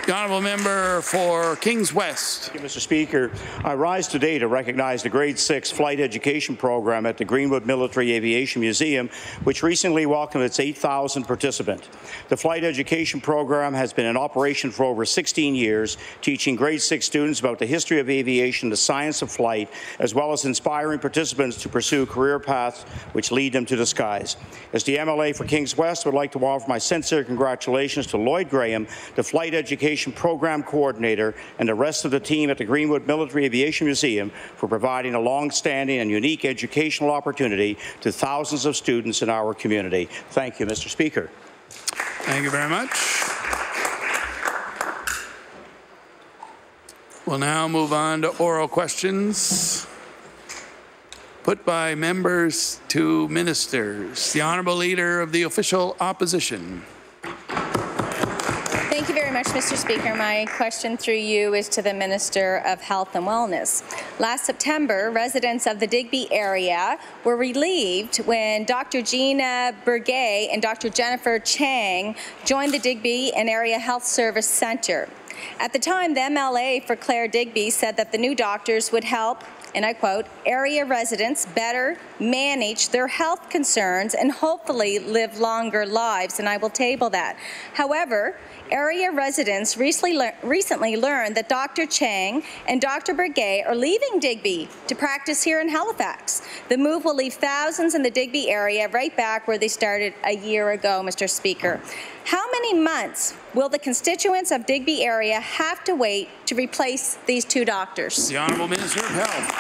The honourable member for Kings West. Thank you, Mr. Speaker. I rise today to recognize the Grade 6 Flight Education Program at the Greenwood Military Aviation Museum, which recently welcomed its 8,000th participant. The Flight Education Program has been in operation for over 16 years, teaching Grade 6 students about the history of aviation, the science of flight, as well as inspiring participants to pursue career paths which lead them to the skies. As the MLA for Kings West, I would like to offer my sincere congratulations to Lloyd Graham, the Flight Education Program Coordinator, and the rest of the team at the Greenwood Military Aviation Museum for providing a long-standing and unique educational opportunity to thousands of students in our community. Thank you, Mr. Speaker. Thank you very much. We'll now move on to oral questions put by members to ministers. The Honourable Leader of the Official Opposition. Thank you very much, Mr. Speaker. My question through you is to the Minister of Health and Wellness. Last September, residents of the Digby area were relieved when Dr. Gina Burgay and Dr. Jennifer Chang joined the Digby and Area Health Service Centre. At the time, the MLA for Clare Digby said that the new doctors would help, and I quote, area residents better manage their health concerns and hopefully live longer lives, and I will table that. However, area residents recently learned that Dr. Chang and Dr. Burgay are leaving Digby to practice here in Halifax. The move will leave thousands in the Digby area right back where they started a year ago, Mr. Speaker. How many months will the constituents of Digby area have to wait to replace these two doctors? The Honourable Minister of Health.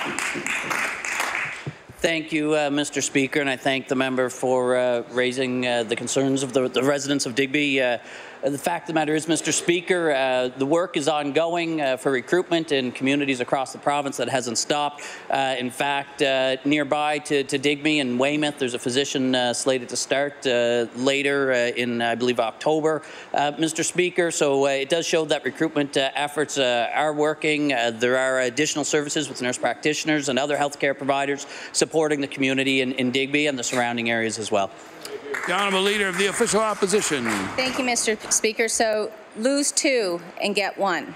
Thank you, Mr. Speaker, and I thank the member for raising the concerns of the residents of Digby. The fact of the matter is, Mr. Speaker, the work is ongoing for recruitment in communities across the province. That hasn't stopped. In fact, nearby to Digby in Weymouth, there's a physician slated to start later in, I believe, October, Mr. Speaker. So it does show that recruitment efforts are working. There are additional services with nurse practitioners and other healthcare providers supporting the community in Digby and the surrounding areas as well. The Honourable Leader of the Official Opposition. Thank you, Mr. Speaker. So lose two and get one.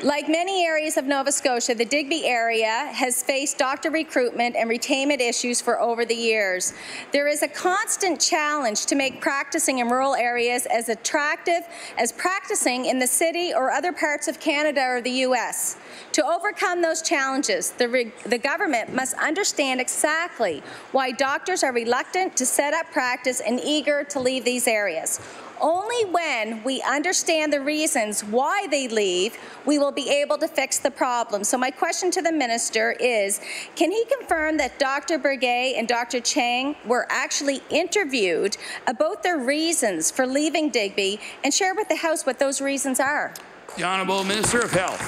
Like many areas of Nova Scotia, the Digby area has faced doctor recruitment and retainment issues for over the years. There is a constant challenge to make practicing in rural areas as attractive as practicing in the city or other parts of Canada or the U.S. To overcome those challenges, the government must understand exactly why doctors are reluctant to set up practice and eager to leave these areas. Only when we understand the reasons why they leave, we will be able to fix the problem. So my question to the minister is, can he confirm that Dr. Burgay and Dr. Chang were actually interviewed about their reasons for leaving Digby and share with the House what those reasons are? The Honourable Minister of Health.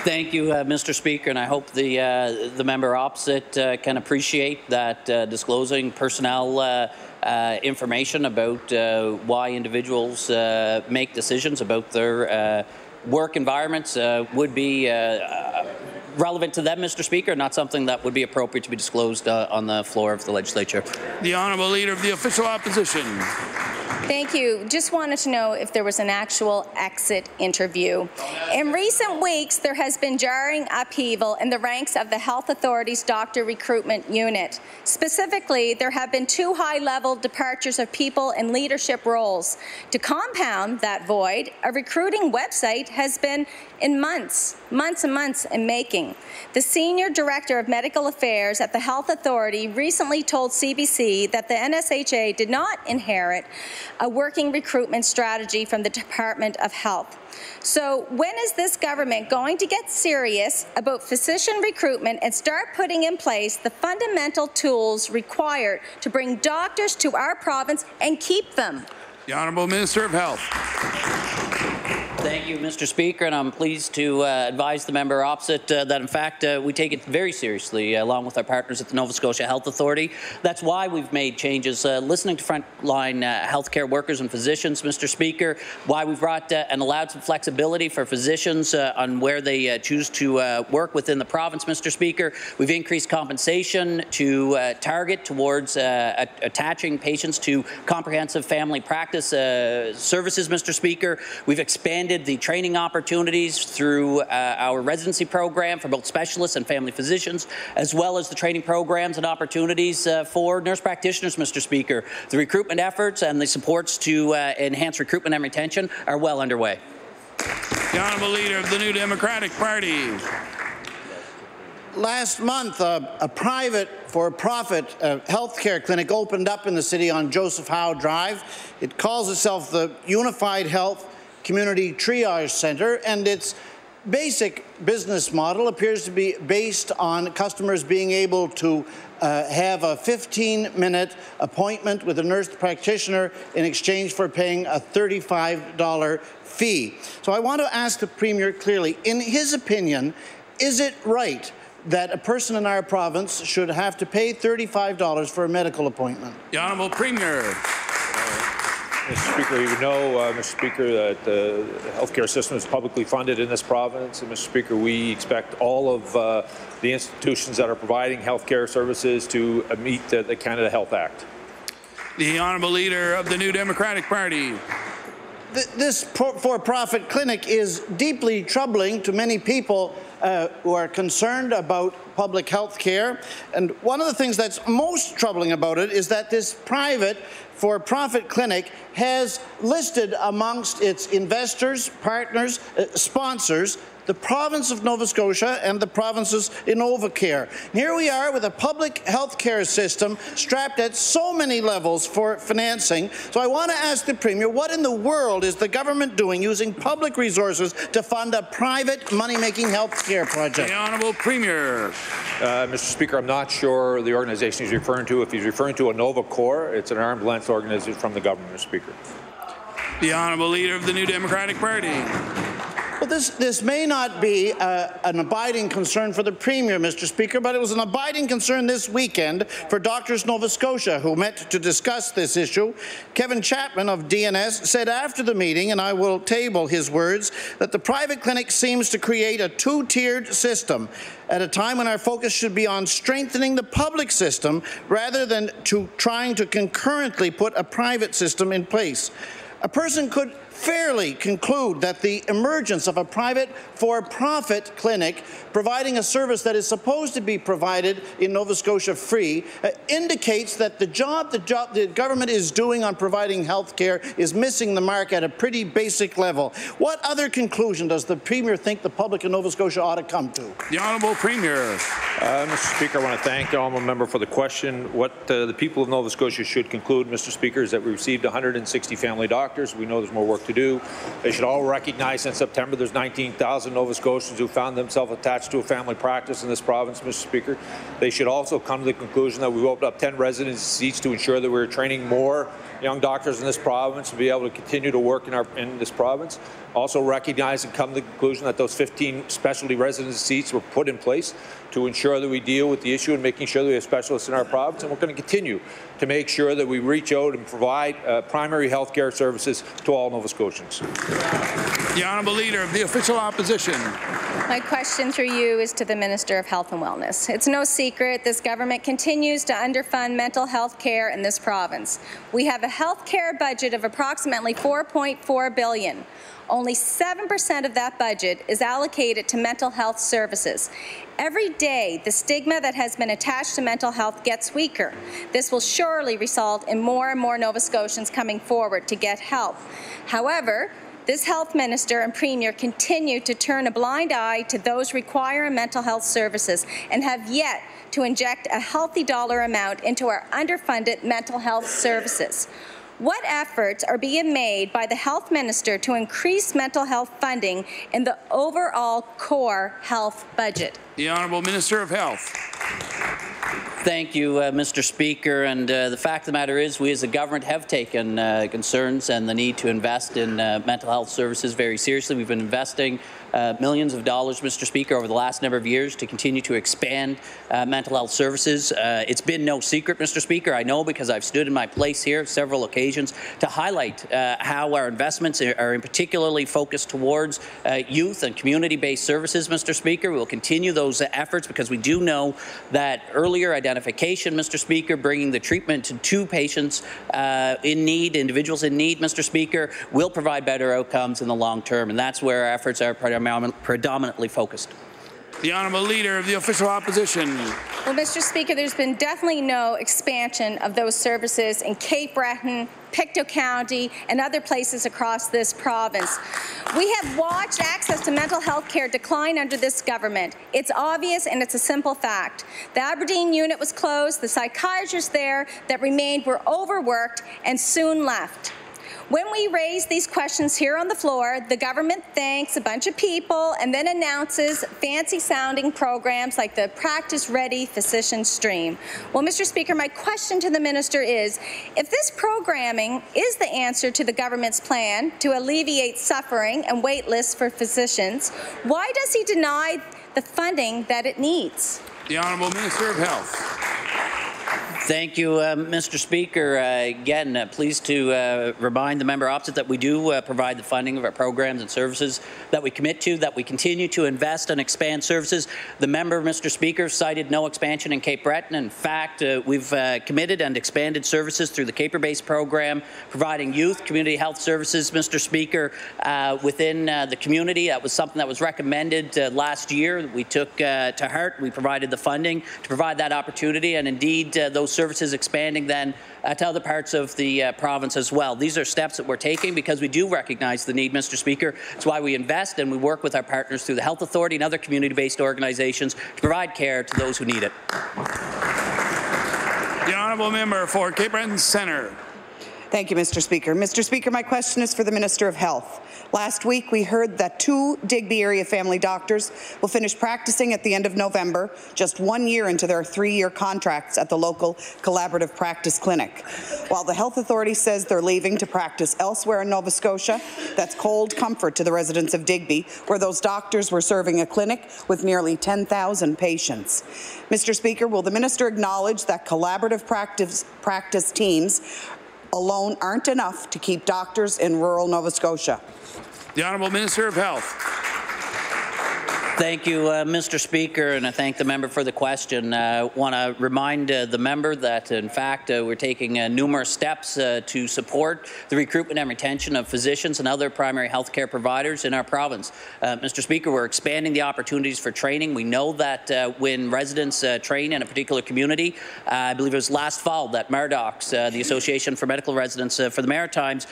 Thank you, Mr. Speaker, and I hope the member opposite can appreciate that disclosing personnel information about why individuals make decisions about their work environments would be relevant to them, Mr. Speaker, not something that would be appropriate to be disclosed on the floor of the legislature. The Honourable Leader of the Official Opposition. Thank you. Just wanted to know if there was an actual exit interview. In recent weeks, there has been jarring upheaval in the ranks of the Health Authority's doctor recruitment unit. Specifically, there have been two high-level departures of people in leadership roles. To compound that void, a recruiting website has been in months and months in making. The Senior Director of Medical Affairs at the Health Authority recently told CBC that the NSHA did not inherit a working recruitment strategy from the Department of Health. So when is this government going to get serious about physician recruitment and start putting in place the fundamental tools required to bring doctors to our province and keep them? The Honourable Minister of Health. Thank you, Mr. Speaker, and I'm pleased to advise the member opposite that, in fact, we take it very seriously, along with our partners at the Nova Scotia Health Authority. That's why we've made changes, listening to frontline healthcare workers and physicians, Mr. Speaker, why we've brought and allowed some flexibility for physicians on where they choose to work within the province, Mr. Speaker. We've increased compensation to target towards attaching patients to comprehensive family practice services, Mr. Speaker. We've expanded the training opportunities through our residency program for both specialists and family physicians, as well as the training programs and opportunities for nurse practitioners, Mr. Speaker. The recruitment efforts and the supports to enhance recruitment and retention are well underway. The Honourable Leader of the New Democratic Party. Last month, a private for-profit healthcare clinic opened up in the city on Joseph Howe Drive. It calls itself the Unified Health Community Triage Centre, and its basic business model appears to be based on customers being able to have a 15-minute appointment with a nurse practitioner in exchange for paying a $35 fee. So I want to ask the Premier clearly, in his opinion, is it right that a person in our province should have to pay $35 for a medical appointment? The Honourable Premier. Mr. Speaker, you know, Mr. Speaker, that the healthcare system is publicly funded in this province. And, Mr. Speaker, we expect all of the institutions that are providing healthcare services to meet the Canada Health Act. The Honourable Leader of the New Democratic Party. This for-profit clinic is deeply troubling to many people who are concerned about public health care. And one of the things that's most troubling about it is that this private for-profit clinic has listed amongst its investors, partners, sponsors, the province of Nova Scotia and the province's InnovaCare. Here we are with a public health care system strapped at so many levels for financing. So I want to ask the Premier, what in the world is the government doing using public resources to fund a private money-making health care project? The Honourable Premier. Mr. Speaker, I'm not sure the organization he's referring to. If he's referring to InnovaCare, it's an arm's length organization from the government, Mr. Speaker. The Honourable Leader of the New Democratic Party. Well, this may not be an abiding concern for the Premier, Mr. Speaker, but it was an abiding concern this weekend for Doctors Nova Scotia, who met to discuss this issue. Kevin Chapman of DNS said after the meeting, and I will table his words, that the private clinic seems to create a two-tiered system at a time when our focus should be on strengthening the public system rather than trying to concurrently put a private system in place. A person could fairly conclude that the emergence of a private for-profit clinic providing a service that is supposed to be provided in Nova Scotia free indicates that the job the government is doing on providing health care is missing the mark at a pretty basic level. What other conclusion does the Premier think the public of Nova Scotia ought to come to? The Honourable Premier. Mr. Speaker, I want to thank the honourable member for the question. What the people of Nova Scotia should conclude, Mr. Speaker, is that we received 160 family doctors. We know there's more work to do. They should all recognize in September there's 19,000 Nova Scotians who found themselves attached to a family practice in this province, Mr. Speaker. They should also come to the conclusion that we've opened up 10 residency seats to ensure that we're training more young doctors in this province to be able to continue to work in this province. Also recognize and come to the conclusion that those 15 specialty residency seats were put in place to ensure that we deal with the issue and making sure that we have specialists in our province. And we're going to continue to make sure that we reach out and provide primary health care services to all Nova Scotians. The Honourable Leader of the Official Opposition. My question through you is to the Minister of Health and Wellness. It's no secret this government continues to underfund mental health care in this province. We have a health care budget of approximately $4.4 billion. Only 7% of that budget is allocated to mental health services. Every day, the stigma that has been attached to mental health gets weaker. This will surely result in more and more Nova Scotians coming forward to get help. However, this health minister and premier continue to turn a blind eye to those requiring mental health services and have yet to inject a healthy dollar amount into our underfunded mental health services. What efforts are being made by the health minister to increase mental health funding in the overall core health budget? The Honourable Minister of Health. Thank you, Mr. Speaker. And the fact of the matter is, we as a government have taken concerns and the need to invest in mental health services very seriously. We've been investing millions of dollars, Mr. Speaker, over the last number of years to continue to expand mental health services. It's been no secret, Mr. Speaker, I know, because I've stood in my place here several occasions to highlight how our investments are particularly focused towards youth and community-based services, Mr. Speaker. We will continue those efforts because we do know that earlier identification, Mr. Speaker, bringing the treatment to patients in need, individuals in need, Mr. Speaker, will provide better outcomes in the long term, and that's where our efforts are predominantly focused. The Honourable Leader of the Official Opposition. Well, Mr. Speaker, there's been definitely no expansion of those services in Cape Breton, Pictou County, and other places across this province. We have watched access to mental health care decline under this government. It's obvious and it's a simple fact. The Aberdeen unit was closed, the psychiatrists there that remained were overworked and soon left. When we raise these questions here on the floor, the government thanks a bunch of people and then announces fancy-sounding programs like the Practice Ready Physician Stream. Well, Mr. Speaker, my question to the minister is, if this programming is the answer to the government's plan to alleviate suffering and wait lists for physicians, why does he deny the funding that it needs? The Honourable Minister of Health. Thank you, Mr. Speaker. Again, pleased to remind the member opposite that we do provide the funding of our programs and services that we commit to, that we continue to invest and expand services. The member, Mr. Speaker, cited no expansion in Cape Breton. In fact, we've committed and expanded services through the Caper-based program, providing youth community health services, Mr. Speaker, within the community. That was something that was recommended last year. We took to heart. We provided the funding to provide that opportunity, and indeed those services expanding then to other parts of the province as well. These are steps that we're taking because we do recognize the need, Mr. Speaker. It's why we invest and we work with our partners through the Health Authority and other community-based organizations to provide care to those who need it. The honourable member for Cape Breton Centre. Thank you, Mr. Speaker. Mr. Speaker, my question is for the Minister of Health. Last week, we heard that 2 Digby area family doctors will finish practicing at the end of November, just 1 year into their 3-year contracts at the local collaborative practice clinic. While the Health Authority says they're leaving to practice elsewhere in Nova Scotia, that's cold comfort to the residents of Digby, where those doctors were serving a clinic with nearly 10,000 patients. Mr. Speaker, will the minister acknowledge that collaborative practice teams alone aren't enough to keep doctors in rural Nova Scotia? The Honourable Minister of Health. Thank you, Mr. Speaker, and I thank the member for the question. I want to remind the member that, in fact, we're taking numerous steps to support the recruitment and retention of physicians and other primary health care providers in our province. Mr. Speaker, we're expanding the opportunities for training. We know that when residents train in a particular community, I believe it was last fall that Mardocs, the Association for Medical Residents for the Maritimes,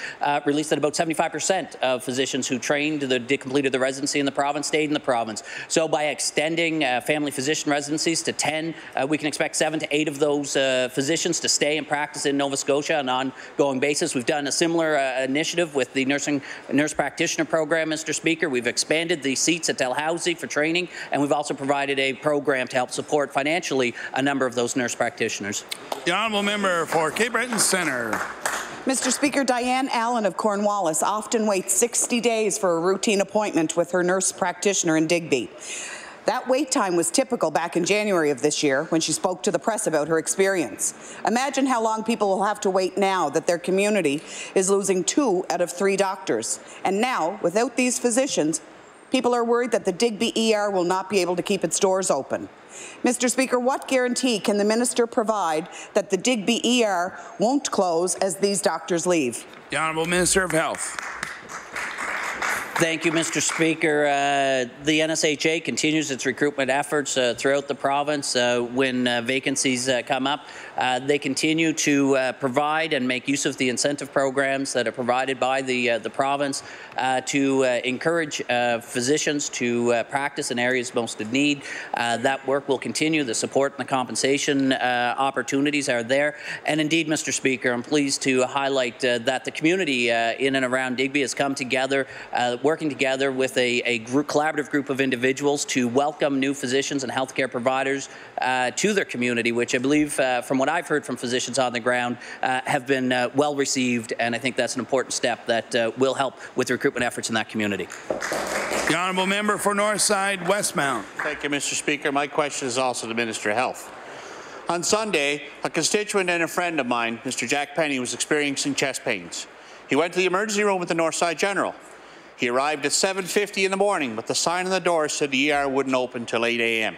released that about 75% of physicians who trained, completed their residency in the province, stayed in the province. So by extending family physician residencies to 10, we can expect 7 to 8 of those physicians to stay and practice in Nova Scotia on an ongoing basis. We've done a similar initiative with the nurse practitioner program, Mr. Speaker. We've expanded the seats at Dalhousie for training, and we've also provided a program to help support financially a number of those nurse practitioners. The honourable member for Cape Breton Centre. Mr. Speaker, Diane Allen of Cornwallis often waits 60 days for a routine appointment with her nurse practitioner in Digby. That wait time was typical back in January of this year when she spoke to the press about her experience. Imagine how long people will have to wait now that their community is losing 2 out of 3 doctors. And now, without these physicians, people are worried that the Digby ER will not be able to keep its doors open. Mr. Speaker, what guarantee can the minister provide that the Digby ER won't close as these doctors leave? The Honourable Minister of Health. Thank you, Mr. Speaker. The NSHA continues its recruitment efforts throughout the province. When vacancies come up, they continue to provide and make use of the incentive programs that are provided by the province to encourage physicians to practice in areas most in need. That work will continue. The support and the compensation opportunities are there. And indeed, Mr. Speaker, I'm pleased to highlight that the community in and around Digby has come together, working together with a collaborative group of individuals to welcome new physicians and healthcare providers to their community, which I believe, from what I've heard from physicians on the ground, have been well received, and I think that's an important step that will help with the recruitment efforts in that community. The honourable member for Northside Westmount. Thank you, Mr. Speaker. My question is also to the Minister of Health. On Sunday, a constituent and a friend of mine, Mr. Jack Penny, was experiencing chest pains. He went to the emergency room at the Northside General. He arrived at 7:50 in the morning, but the sign on the door said the ER wouldn't open until 8 a.m.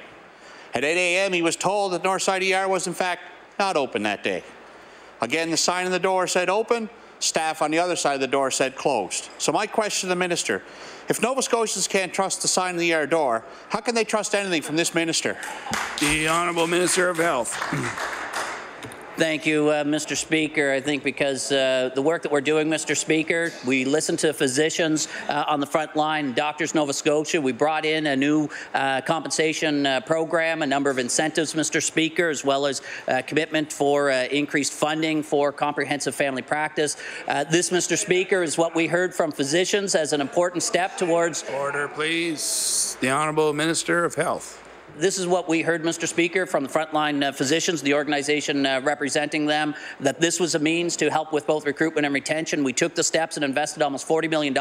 At 8 a.m., he was told that Northside ER was, in fact, not open that day. Again, the sign on the door said open. Staff on the other side of the door said closed. So my question to the minister, if Nova Scotians can't trust the sign on the ER door, how can they trust anything from this minister? The Honourable Minister of Health. Thank you, Mr. Speaker. I think because the work that we're doing, Mr. Speaker, we listen to physicians on the front line, Doctors Nova Scotia. We brought in a new compensation program, a number of incentives, Mr. Speaker, as well as commitment for increased funding for comprehensive family practice. This, Mr. Speaker, is what we heard from physicians as an important step towards... Order, please. The Honourable Minister of Health. This is what we heard, Mr. Speaker, from the frontline physicians, the organization representing them, that this was a means to help with both recruitment and retention. We took the steps and invested almost $40 million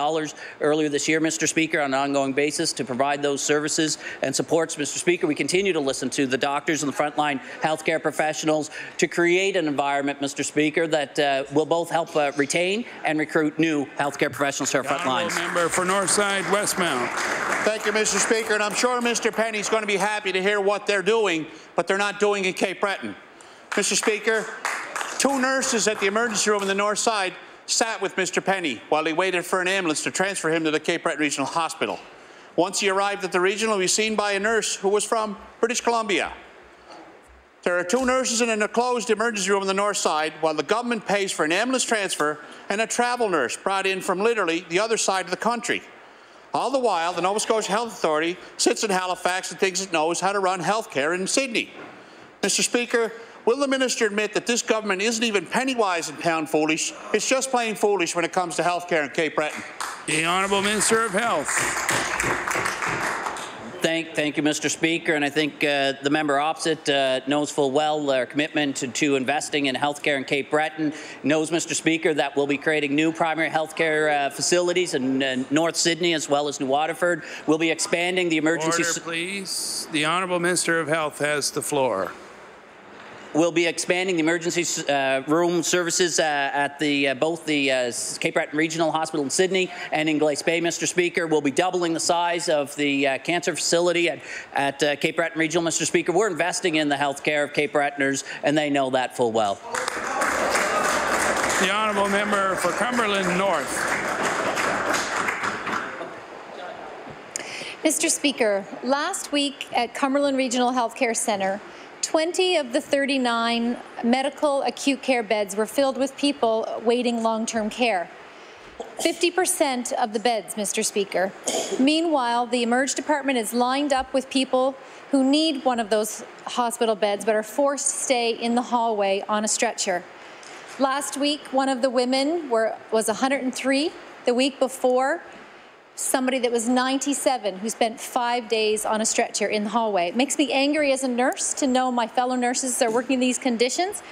earlier this year, Mr. Speaker, on an ongoing basis to provide those services and supports. Mr. Speaker, we continue to listen to the doctors and the frontline healthcare professionals to create an environment, Mr. Speaker, that will both help retain and recruit new healthcare professionals to our front lines. Member for Northside Westmount. Thank you, Mr. Speaker, and I'm sure Mr. Penny's going to be happy to hear what they're doing, but they're not doing in Cape Breton. Mr. Speaker, 2 nurses at the emergency room in the north side sat with Mr. Penny while he waited for an ambulance to transfer him to the Cape Breton Regional Hospital. Once he arrived at the regional, he was seen by a nurse who was from British Columbia. There are 2 nurses in a closed emergency room on the north side while the government pays for an ambulance transfer and a travel nurse brought in from literally the other side of the country. All the while, the Nova Scotia Health Authority sits in Halifax and thinks it knows how to run health care in Sydney. Mr. Speaker, will the minister admit that this government isn't even penny-wise and pound-foolish? It's just plain foolish when it comes to health care in Cape Breton. The Honourable Minister of Health. Thank you, Mr. Speaker, and I think the member opposite knows full well our commitment to investing in healthcare in Cape Breton. Knows, Mr. Speaker, that we'll be creating new primary healthcare facilities in North Sydney as well as New Waterford. We'll be expanding the emergency. Order, please. The Honourable Minister of Health has the floor. We'll be expanding the emergency room services at both the Cape Breton Regional Hospital in Sydney and in Glace Bay, Mr. Speaker. We'll be doubling the size of the cancer facility at Cape Breton Regional, Mr. Speaker. We're investing in the health care of Cape Bretoners, and they know that full well. The Honourable Member for Cumberland North. Mr. Speaker, last week at Cumberland Regional Healthcare Centre, 20 of the 39 medical acute care beds were filled with people waiting long-term care. 50% of the beds, Mr. Speaker. Meanwhile, the Emerge Department is lined up with people who need one of those hospital beds but are forced to stay in the hallway on a stretcher. Last week, one of the women was 103. The week before, somebody that was 97 who spent 5 days on a stretcher in the hallway. It makes me angry as a nurse to know my fellow nurses are working in these conditions,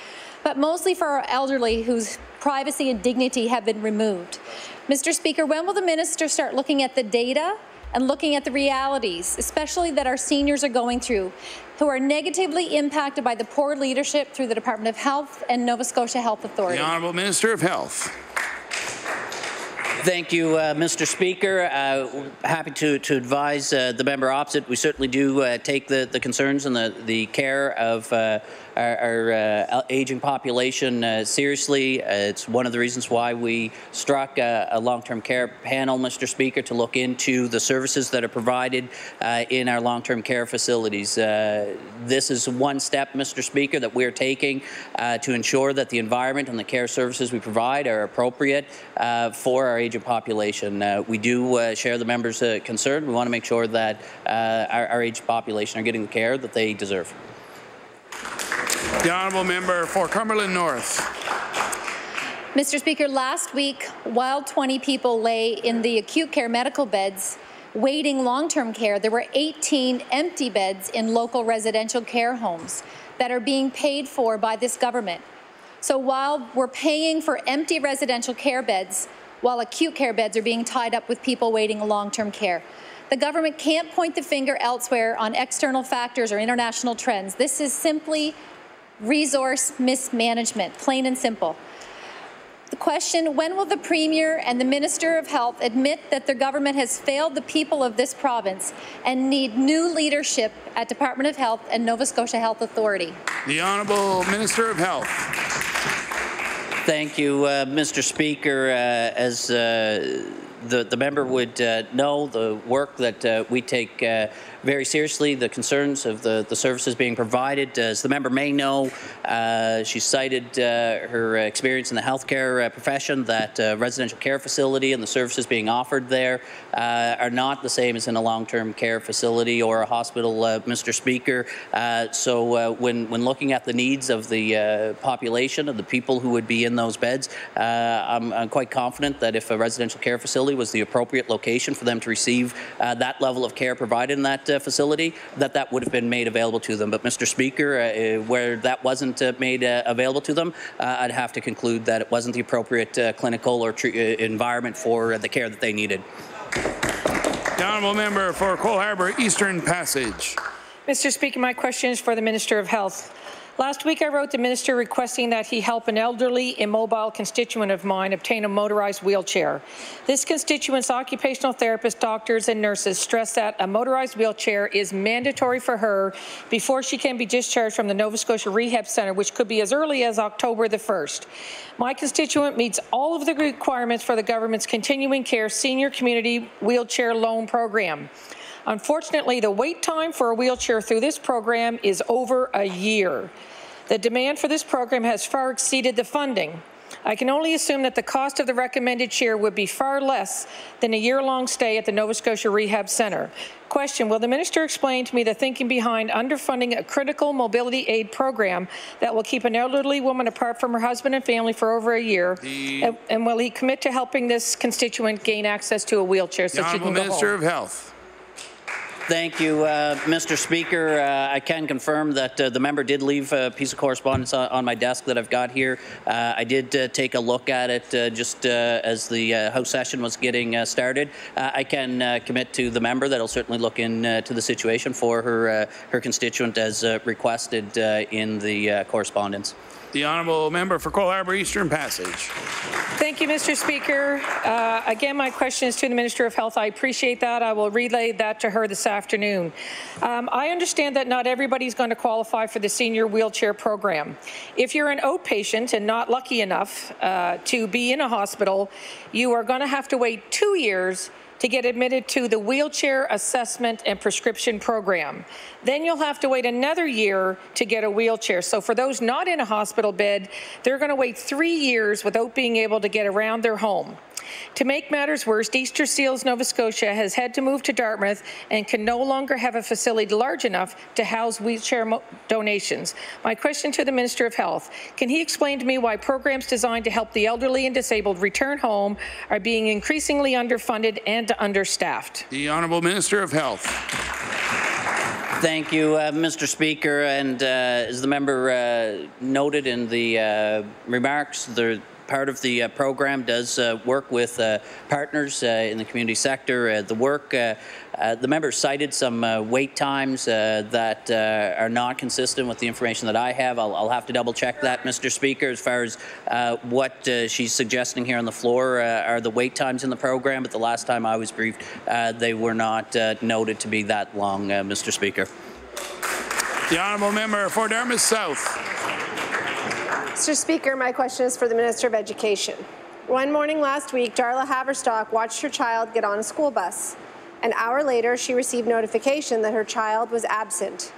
but mostly for our elderly whose privacy and dignity have been removed. Mr. Speaker, when will the minister start looking at the data and looking at the realities, especially that our seniors are going through, who are negatively impacted by the poor leadership through the Department of Health and Nova Scotia Health Authority? The Honourable Minister of Health. Thank you, Mr. Speaker. Happy to advise the member opposite. We certainly do take the concerns and the care of our aging population seriously. It's one of the reasons why we struck a long-term care panel, Mr. Speaker, to look into the services that are provided in our long-term care facilities. This is one step, Mr. Speaker, that we're taking to ensure that the environment and the care services we provide are appropriate for our aging population. We do share the members' concern. We want to make sure that our aging population are getting the care that they deserve. The Honourable Member for Cumberland North. Mr. Speaker, last week, while 20 people lay in the acute care medical beds waiting long-term care, there were 18 empty beds in local residential care homes that are being paid for by this government. So while we're paying for empty residential care beds, while acute care beds are being tied up with people waiting long-term care, the government can't point the finger elsewhere on external factors or international trends. This is simply resource mismanagement, plain and simple. The question, when will the Premier and the Minister of Health admit that their government has failed the people of this province and need new leadership at Department of Health and Nova Scotia Health Authority? The Honourable Minister of Health. Thank you, Mr. Speaker. As the member would know, the work that we take very seriously, the concerns of the services being provided. As the member may know, she cited her experience in the healthcare profession, that residential care facility and the services being offered there are not the same as in a long-term care facility or a hospital, Mr. Speaker. So when looking at the needs of the population, of the people who would be in those beds, I'm quite confident that if a residential care facility was the appropriate location for them to receive that level of care provided in that facility, that would have been made available to them. But, Mr. Speaker, where that wasn't made available to them, I'd have to conclude that it wasn't the appropriate clinical or environment for the care that they needed. The honourable member for Cole Harbour Eastern Passage. Mr. Speaker, my question is for the Minister of Health. Last week, I wrote the Minister requesting that he help an elderly, immobile constituent of mine obtain a motorized wheelchair. This constituent's occupational therapists, doctors and nurses stress that a motorized wheelchair is mandatory for her before she can be discharged from the Nova Scotia Rehab Centre, which could be as early as October the 1st. My constituent meets all of the requirements for the government's Continuing Care Senior Community Wheelchair Loan Program. Unfortunately, the wait time for a wheelchair through this program is over a year. The demand for this program has far exceeded the funding. I can only assume that the cost of the recommended chair would be far less than a year-long stay at the Nova Scotia Rehab Centre. Question, will the Minister explain to me the thinking behind underfunding a critical mobility aid program that will keep an elderly woman apart from her husband and family for over a year? And will he commit to helping this constituent gain access to a wheelchair so she can go home? The Minister of Health. Thank you, Mr. Speaker. I can confirm that the member did leave a piece of correspondence on my desk that I've got here. I did take a look at it just as the House session was getting started. I can commit to the member that I'll certainly look into the situation for her constituent as requested in the correspondence. The honourable member for Cole Harbour Eastern Passage. Thank you, Mr. Speaker. Again, my question is to the Minister of Health. I appreciate that. I will relay that to her this afternoon. I understand that not everybody's going to qualify for the senior wheelchair program. If you're an outpatient and not lucky enough to be in a hospital, you are going to have to wait 2 years to get admitted to the wheelchair assessment and prescription program. Then you'll have to wait another year to get a wheelchair. So for those not in a hospital bed, they're going to wait 3 years without being able to get around their home. To make matters worse, Easter Seals Nova Scotia has had to move to Dartmouth and can no longer have a facility large enough to house wheelchair donations. My question to the Minister of Health, can he explain to me why programs designed to help the elderly and disabled return home are being increasingly underfunded and understaffed? The Honourable Minister of Health. Thank you, Mr. Speaker. And as the member noted in the remarks, part of the program does work with partners in the community sector. The member cited some wait times that are not consistent with the information that I have. I'll have to double check that, Mr. Speaker, as far as what she's suggesting here on the floor are the wait times in the program, but the last time I was briefed, they were not noted to be that long, Mr. Speaker. The honourable member for Dartmouth South. Mr. Speaker, my question is for the Minister of Education. One morning last week, Darla Haverstock watched her child get on a school bus. An hour later, she received notification that her child was absent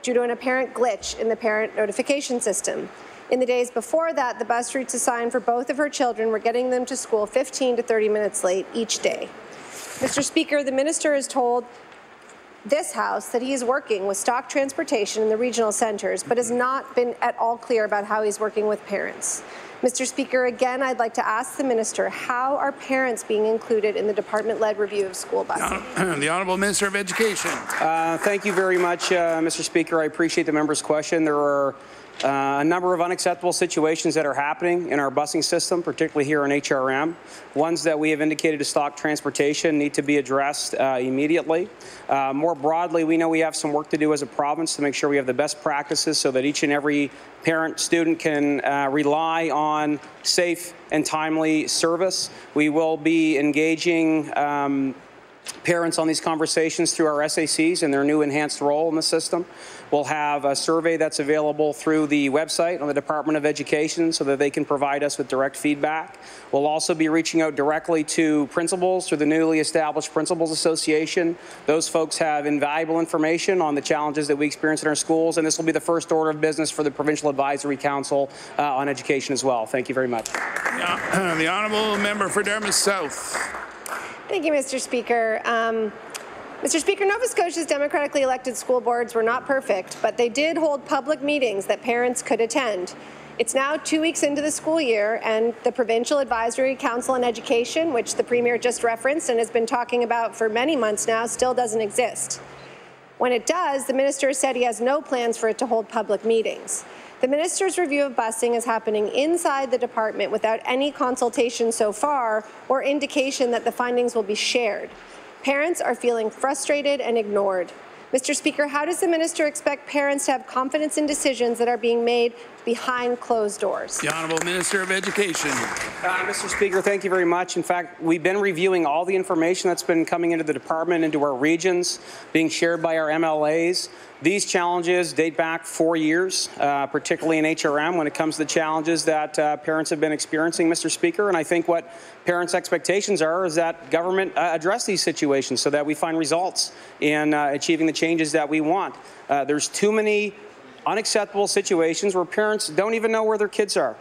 due to an apparent glitch in the parent notification system. In the days before that, the bus routes assigned for both of her children were getting them to school 15 to 30 minutes late each day. Mr. Speaker, the Minister has told this House that he is working with stock transportation in the regional centres, but has not been at all clear about how he's working with parents. Mr. Speaker, again, I'd like to ask the Minister, how are parents being included in the department-led review of school busing? The Honourable Minister of Education. Thank you very much, Mr. Speaker. I appreciate the member's question. There are a number of unacceptable situations that are happening in our busing system, particularly here in HRM. Ones that we have indicated to stock transportation need to be addressed immediately. More broadly, we know we have some work to do as a province to make sure we have the best practices so that each and every parent, student can rely on safe and timely service. We will be engaging parents on these conversations through our SACs and their new enhanced role in the system. We'll have a survey that's available through the website on the Department of Education so that they can provide us with direct feedback. We'll also be reaching out directly to principals through the newly established Principals Association. Those folks have invaluable information on the challenges that we experience in our schools, and this will be the first order of business for the Provincial Advisory Council on Education as well. Thank you very much. The Honourable Member for Dartmouth South. Thank you, Mr. Speaker. Mr. Speaker, Nova Scotia's democratically elected school boards were not perfect, but they did hold public meetings that parents could attend. It's now 2 weeks into the school year, and the Provincial Advisory Council on Education, which the Premier just referenced and has been talking about for many months now, still doesn't exist. When it does, the minister said he has no plans for it to hold public meetings. The minister's review of busing is happening inside the department without any consultation so far or indication that the findings will be shared. Parents are feeling frustrated and ignored. Mr. Speaker, how does the minister expect parents to have confidence in decisions that are being made behind closed doors? The Honourable Minister of Education. Mr. Speaker, thank you very much. In fact, we've been reviewing all the information that's been coming into the department, into our regions, being shared by our MLAs. These challenges date back 4 years, particularly in HRM, when it comes to the challenges that parents have been experiencing, Mr. Speaker. And I think what parents' expectations are is that government address these situations so that we find results in achieving the changes that we want. There's too many unacceptable situations where parents don't even know where their kids are.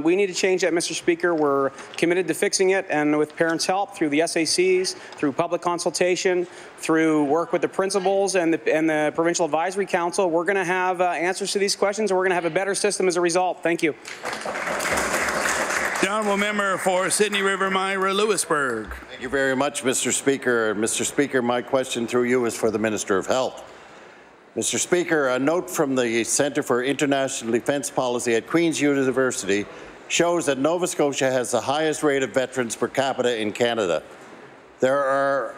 We need to change that, Mr. Speaker. We're committed to fixing it, and with parents' help through the SACs, through public consultation, through work with the principals and the Provincial Advisory Council, we're going to have answers to these questions, and we're going to have a better system as a result. Thank you. The Honourable Member for Sydney River Myra Lewisburg. Thank you very much, Mr. Speaker. Mr. Speaker, my question through you is for the Minister of Health. Mr. Speaker, a note from the Centre for International Defence Policy at Queen's University shows that Nova Scotia has the highest rate of veterans per capita in Canada. There are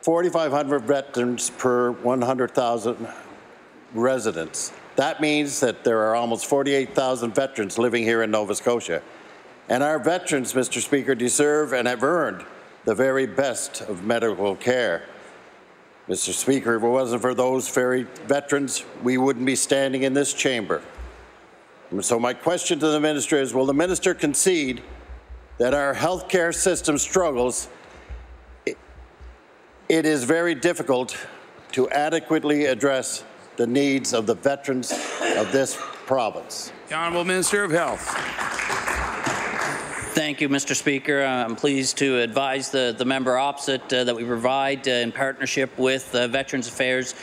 4,500 veterans per 100,000 residents. That means that there are almost 48,000 veterans living here in Nova Scotia. And our veterans, Mr. Speaker, deserve and have earned the very best of medical care. Mr. Speaker, if it wasn't for those very veterans, we wouldn't be standing in this chamber. And so my question to the minister is, will the minister concede that our healthcare system struggles? It is very difficult to adequately address the needs of the veterans of this province. The Honourable Minister of Health. Thank you, Mr. Speaker. I'm pleased to advise the member opposite that we provide, in partnership with Veterans Affairs,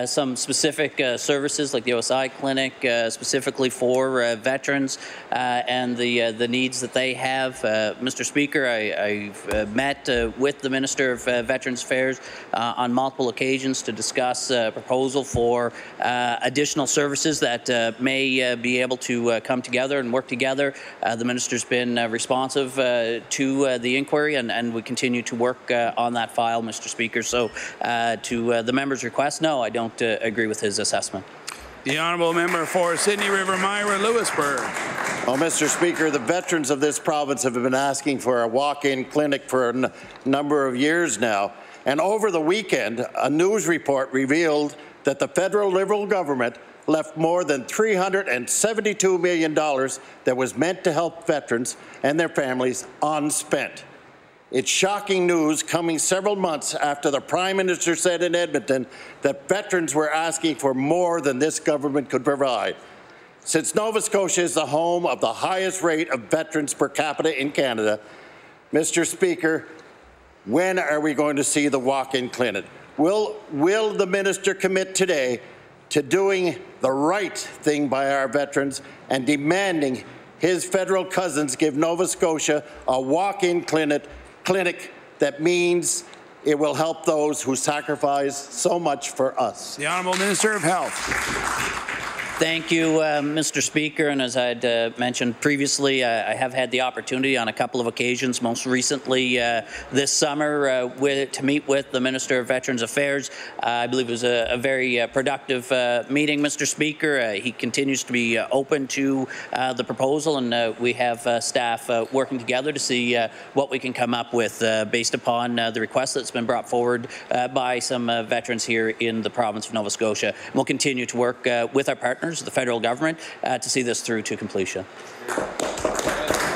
some specific services like the OSI clinic, specifically for veterans and the needs that they have. Mr. Speaker, I've met with the Minister of Veterans Affairs on multiple occasions to discuss a proposal for additional services that may be able to come together and work together. The Minister's been responsive to the inquiry, and we continue to work on that file, Mr. Speaker. So to the member's request, no, I don't agree with his assessment. The Honourable Member for Sydney River Myra Lewisburg. Well, Mr. Speaker, the veterans of this province have been asking for a walk-in clinic for a number of years now. And over the weekend, a news report revealed that the federal Liberal government left more than $372 million that was meant to help veterans and their families unspent. It's shocking news coming several months after the Prime Minister said in Edmonton that veterans were asking for more than this government could provide. Since Nova Scotia is the home of the highest rate of veterans per capita in Canada, Mr. Speaker, when are we going to see the walk-in clinic? Will the minister commit today to doing the right thing by our veterans and demanding his federal cousins give Nova Scotia a walk-in clinic that means it will help those who sacrifice so much for us? The Honourable Minister of Health. Thank you, Mr. Speaker. And as I'd mentioned previously, I have had the opportunity on a couple of occasions, most recently this summer, to meet with the Minister of Veterans Affairs. I believe it was a very productive meeting, Mr. Speaker. He continues to be open to the proposal, and we have staff working together to see what we can come up with based upon the request that's been brought forward by some veterans here in the province of Nova Scotia. And we'll continue to work with our partners, the federal government, to see this through to completion.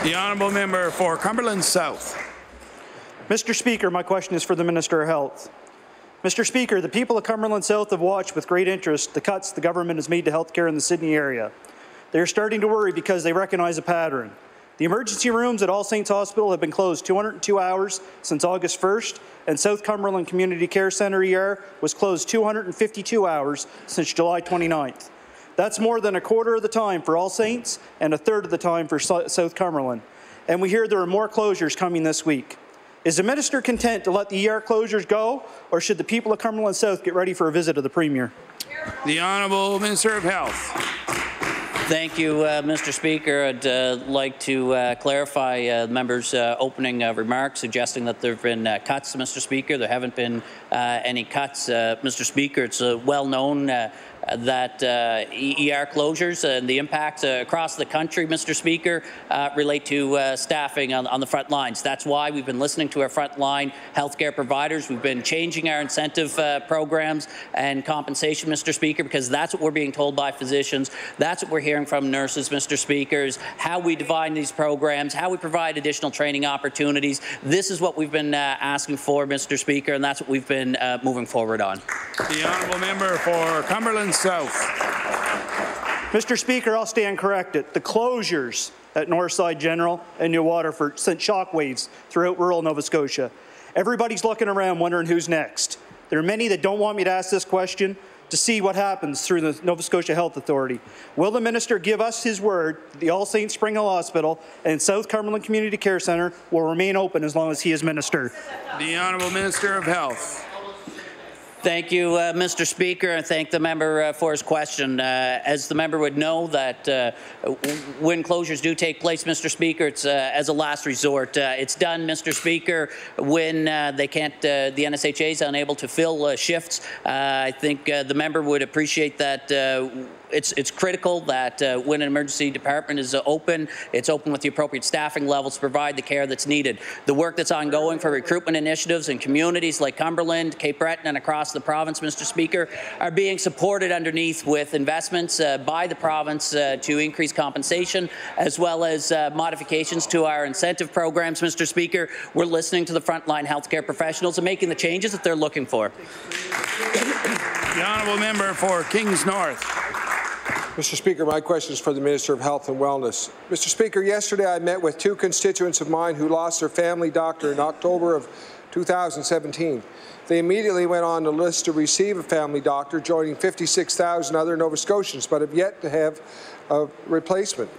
The Honourable Member for Cumberland South. Mr. Speaker, my question is for the Minister of Health. Mr. Speaker, the people of Cumberland South have watched with great interest the cuts the government has made to health care in the Sydney area. They are starting to worry because they recognize a pattern. The emergency rooms at All Saints Hospital have been closed 202 hours since August 1st, and South Cumberland Community Care Centre ER was closed 252 hours since July 29th. That's more than a quarter of the time for All Saints and a third of the time for South Cumberland. And we hear there are more closures coming this week. Is the minister content to let the ER closures go, or should the people of Cumberland South get ready for a visit of the Premier? The Honourable Minister of Health. Thank you, Mr. Speaker. I'd like to clarify the member's opening remarks, suggesting that there have been cuts, Mr. Speaker. There haven't been any cuts, Mr. Speaker. It's well known that ER closures and the impact across the country, Mr. Speaker, relate to staffing on the front lines. That's why we've been listening to our frontline healthcare providers. We've been changing our incentive programs and compensation, Mr. Speaker, because that's what we're being told by physicians. That's what we're hearing from nurses, Mr. Speaker, is how we define these programs, how we provide additional training opportunities. This is what we've been asking for, Mr. Speaker, and that's what we've been moving forward on. The honourable member for Cumberland South. Mr. Speaker, I'll stand corrected. The closures at Northside General and New Waterford sent shockwaves throughout rural Nova Scotia. Everybody's looking around wondering who's next. There are many that don't want me to ask this question to see what happens through the Nova Scotia Health Authority. Will the minister give us his word that the All Saints Spring Hill Hospital and South Cumberland Community Care Centre will remain open as long as he is minister? The Honourable Minister of Health. Thank you, Mr. Speaker, and thank the member for his question. As the member would know, that when closures do take place, Mr. Speaker, it's as a last resort. It's done, Mr. Speaker, when they can't, the NSHA is unable to fill shifts. I think the member would appreciate that. It's critical that when an emergency department is open, it's open with the appropriate staffing levels to provide the care that's needed. The work that's ongoing for recruitment initiatives in communities like Cumberland, Cape Breton, and across the province, Mr. Speaker, are being supported underneath with investments by the province to increase compensation, as well as modifications to our incentive programs, Mr. Speaker. We're listening to the frontline healthcare professionals and making the changes that they're looking for. The honourable member for Kings North. Mr. Speaker, my question is for the Minister of Health and Wellness. Mr. Speaker, yesterday I met with two constituents of mine who lost their family doctor in October of 2017. They immediately went on the list to receive a family doctor, joining 56,000 other Nova Scotians, but have yet to have a replacement.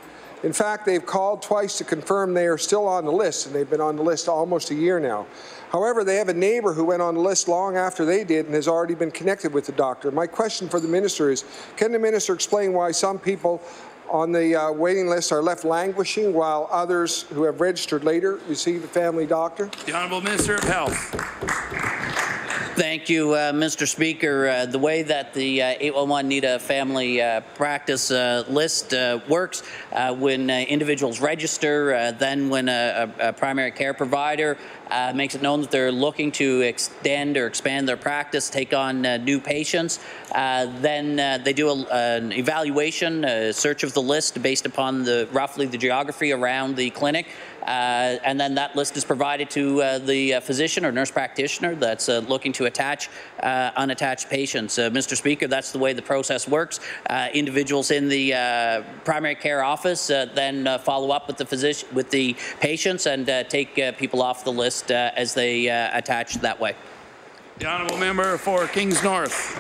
In fact, they've called twice to confirm they are still on the list, and they've been on the list almost a year now. However, they have a neighbour who went on the list long after they did and has already been connected with the doctor. My question for the minister is, can the minister explain why some people on the waiting list are left languishing while others who have registered later receive a family doctor? The Honourable Minister of Health. Thank you, Mr. Speaker. The way that the 811 Need a Family Practice list works, when individuals register, then when a primary care provider makes it known that they're looking to extend or expand their practice, take on new patients, then they do an evaluation, a search of the list based upon roughly the geography around the clinic, and then that list is provided to the physician or nurse practitioner that's looking to attach unattached patients. Mr. Speaker, that's the way the process works. Individuals in the primary care office then follow up with the physician, with the patients, and take people off the list as they attach that way. The honourable member for Kings North.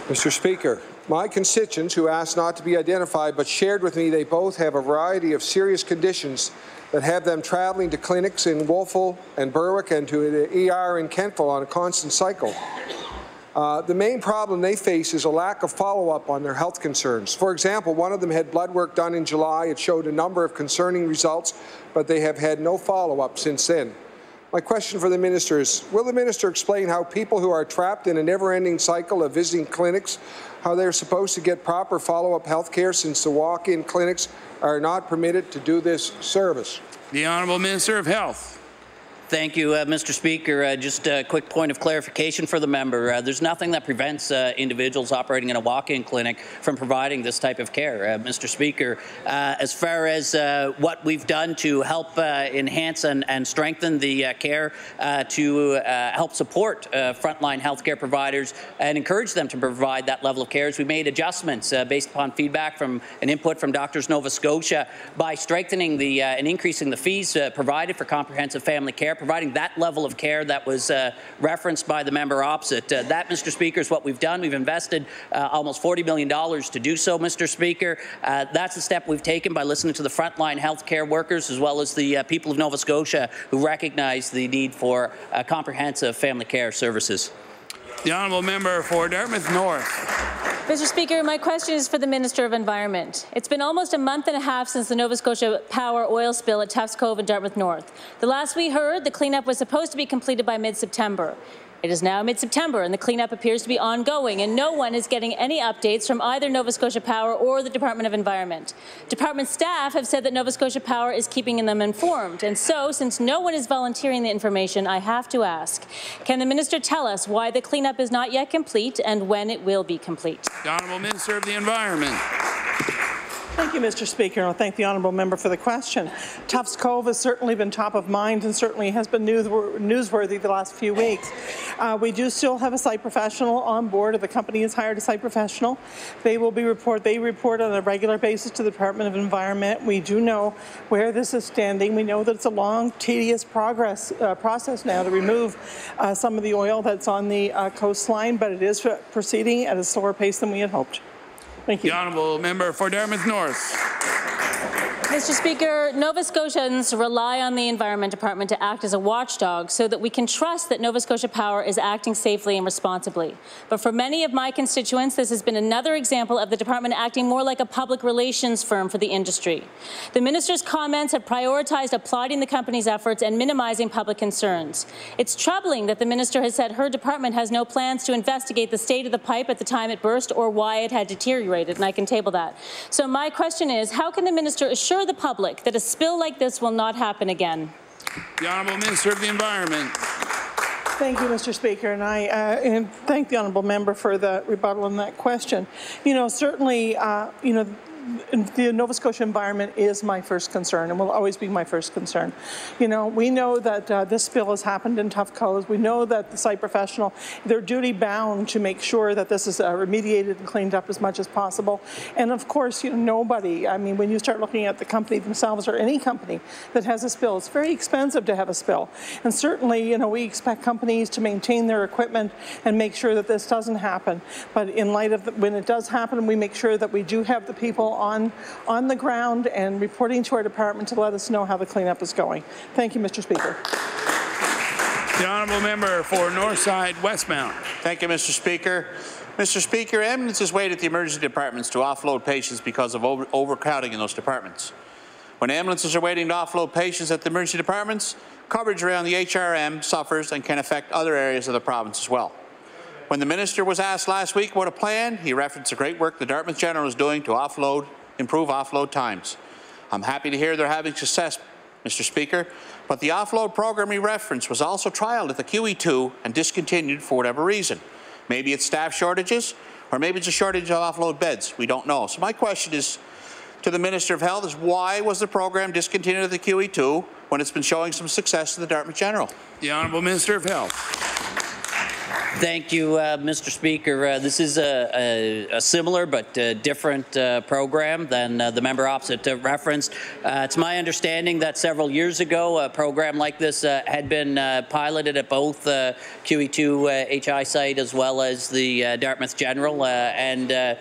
Mr. Speaker, my constituents who asked not to be identified but shared with me they both have a variety of serious conditions that have them travelling to clinics in Wolfville and Berwick and to the ER in Kentville on a constant cycle. The main problem they face is a lack of follow-up on their health concerns. For example, one of them had blood work done in July. It showed a number of concerning results, but they have had no follow-up since then. My question for the minister is, will the minister explain how people who are trapped in a never-ending cycle of visiting clinics, how they're supposed to get proper follow-up health care since the walk-in clinics are not permitted to do this service? The Honourable Minister of Health. Thank you, Mr. Speaker. Just a quick point of clarification for the member. There's nothing that prevents individuals operating in a walk-in clinic from providing this type of care. Mr. Speaker, as far as what we've done to help enhance and strengthen the care to help support frontline healthcare providers and encourage them to provide that level of care, we made adjustments based upon feedback from and input from Doctors Nova Scotia by strengthening and increasing the fees provided for comprehensive family care providing that level of care that was referenced by the member opposite. That, Mr. Speaker, is what we've done. We've invested almost $40 million to do so, Mr. Speaker. That's a step we've taken by listening to the frontline healthcare workers as well as the people of Nova Scotia who recognize the need for comprehensive family care services. The honourable member for Dartmouth North. Mr. Speaker, my question is for the Minister of Environment. It's been almost a month and a half since the Nova Scotia Power oil spill at Tufts Cove in Dartmouth North. The last we heard, the cleanup was supposed to be completed by mid-September. It is now mid-September, and the cleanup appears to be ongoing, and no one is getting any updates from either Nova Scotia Power or the Department of Environment. Department staff have said that Nova Scotia Power is keeping them informed, and so, since no one is volunteering the information, I have to ask, can the Minister tell us why the cleanup is not yet complete and when it will be complete? The Honourable Minister of the Environment. Thank you, Mr. Speaker, and I thank the honourable member for the question. Tufts Cove has certainly been top of mind and certainly has been newsworthy the last few weeks. We do still have a site professional on board. The company has hired a site professional. They report on a regular basis to the Department of Environment. We do know where this is standing. We know that it's a long, tedious process now to remove some of the oil that's on the coastline, but it is proceeding at a slower pace than we had hoped. Thank you. The honourable member for Dartmouth North. Mr. Speaker, Nova Scotians rely on the Environment Department to act as a watchdog so that we can trust that Nova Scotia Power is acting safely and responsibly. But for many of my constituents, this has been another example of the department acting more like a public relations firm for the industry. The minister's comments have prioritized applauding the company's efforts and minimizing public concerns. It's troubling that the minister has said her department has no plans to investigate the state of the pipe at the time it burst or why it had deteriorated, and I can table that. So my question is, how can the minister assure the public that a spill like this will not happen again? The Honourable Minister of the Environment. Thank you, Mr. Speaker, and I thank the honourable member for the rebuttal on that question. Certainly, the Nova Scotia environment is my first concern and will always be my first concern. We know that this spill has happened in Tufts Cove. We know that the site professional, they're duty bound to make sure that this is remediated and cleaned up as much as possible. And of course, nobody, when you start looking at the company themselves or any company that has a spill, it's very expensive to have a spill. And certainly, we expect companies to maintain their equipment and make sure that this doesn't happen. But in light of when it does happen, we make sure that we do have the people on the ground and reporting to our department to let us know how the cleanup is going. Thank you, Mr. Speaker. The honourable member for Northside Westmount. Thank you, Mr. Speaker. Mr. Speaker, ambulances wait at the emergency departments to offload patients because of overcrowding in those departments. When ambulances are waiting to offload patients at the emergency departments, coverage around the HRM suffers and can affect other areas of the province as well. When the minister was asked last week about a plan, he referenced the great work the Dartmouth General is doing to improve offload times. I'm happy to hear they're having success, Mr. Speaker, but the offload program he referenced was also trialled at the QE2 and discontinued for whatever reason. Maybe it's staff shortages, or maybe it's a shortage of offload beds. We don't know. So my question is to the Minister of Health is why was the program discontinued at the QE2 when it's been showing some success to the Dartmouth General? The Honourable Minister of Health. Thank you, Mr. Speaker. This is a similar but different program than the member opposite referenced. It's my understanding that several years ago, a program like this had been piloted at both QE2 HI site as well as the Dartmouth General, and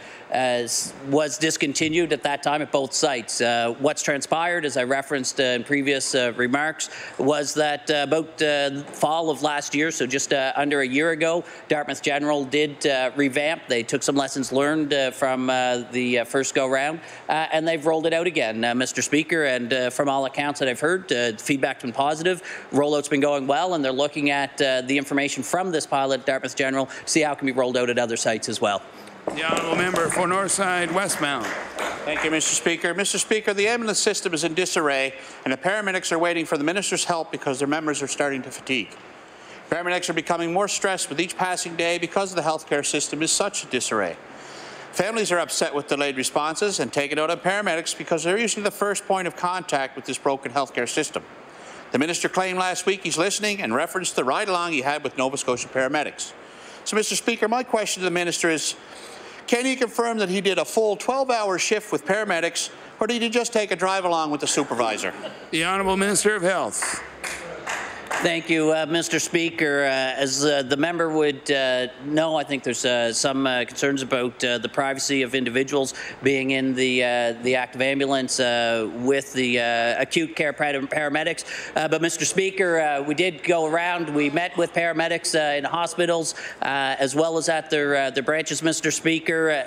was discontinued at that time at both sites. What's transpired, as I referenced in previous remarks, was that about fall of last year, so just under a year ago, Dartmouth General did revamp. They took some lessons learned from the first go-round, and they've rolled it out again, Mr. Speaker, and from all accounts that I've heard, feedback's been positive, rollout's been going well, and they're looking at the information from this pilot at Dartmouth General to see how it can be rolled out at other sites as well. The honourable member for Northside Westmount. Thank you, Mr. Speaker. Mr. Speaker, the ambulance system is in disarray, and the paramedics are waiting for the minister's help because their members are starting to fatigue. Paramedics are becoming more stressed with each passing day because the healthcare system is such a disarray. Families are upset with delayed responses and take it out on paramedics because they're usually the first point of contact with this broken healthcare system. The minister claimed last week he's listening and referenced the ride-along he had with Nova Scotia paramedics. So, Mr. Speaker, my question to the minister is, can he confirm that he did a full 12-hour shift with paramedics, or did he just take a drive along with the supervisor? The Honourable Minister of Health. Thank you, Mr. Speaker. As the member would know, I think there's some concerns about the privacy of individuals being in the active ambulance with the acute care paramedics. But, Mr. Speaker, we did go around. We met with paramedics in hospitals as well as at their branches, Mr. Speaker.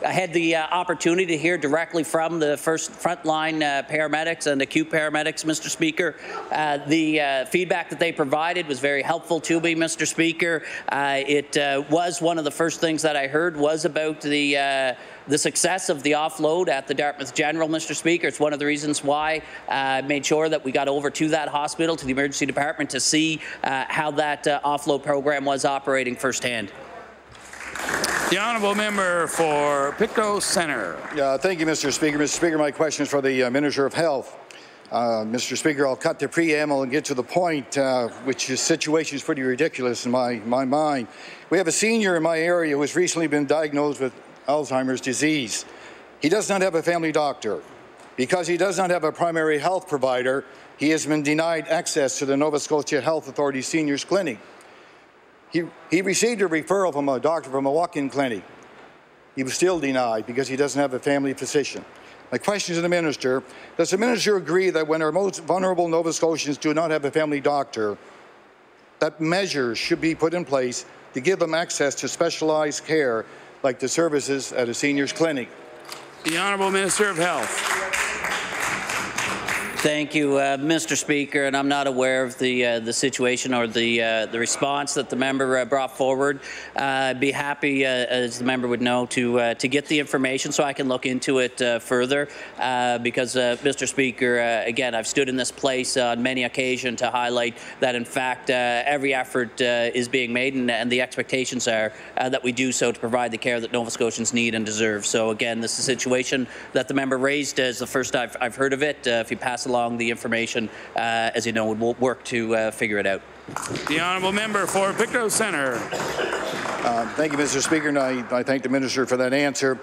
I had the opportunity to hear directly from the frontline paramedics and acute paramedics, Mr. Speaker. The feedback that they provided was very helpful to me, Mr. Speaker. It was one of the first things that I heard was about the success of the offload at the Dartmouth General, Mr. Speaker. It's one of the reasons why I made sure that we got over to that hospital, to the emergency department, to see how that offload program was operating firsthand. The honourable member for Pictou Centre. Thank you, Mr. Speaker. Mr. Speaker, my question is for the Minister of Health. Mr. Speaker, I'll cut the preamble and get to the point, which is situation is pretty ridiculous in my mind. We have a senior in my area who has recently been diagnosed with Alzheimer's disease. He does not have a family doctor. Because he does not have a primary health provider, he has been denied access to the Nova Scotia Health Authority Seniors Clinic. He received a referral from a doctor from a walk-in clinic. He was still denied because he doesn't have a family physician. My question to the Minister, does the Minister agree that when our most vulnerable Nova Scotians do not have a family doctor, that measures should be put in place to give them access to specialized care like the services at a seniors clinic? The Honourable Minister of Health. Thank you, Mr. Speaker, and I'm not aware of the situation or the response that the member brought forward. I'd be happy, as the member would know, to get the information so I can look into it further. Because, Mr. Speaker, again, I've stood in this place on many occasions to highlight that, in fact, every effort is being made, and the expectations are that we do so to provide the care that Nova Scotians need and deserve. So, again, this is a situation that the member raised as the first I've heard of it. If you pass along the information, as you know, we'll work to figure it out. The honourable member for Pictou Centre. Thank you, Mr. Speaker, and I thank the Minister for that answer.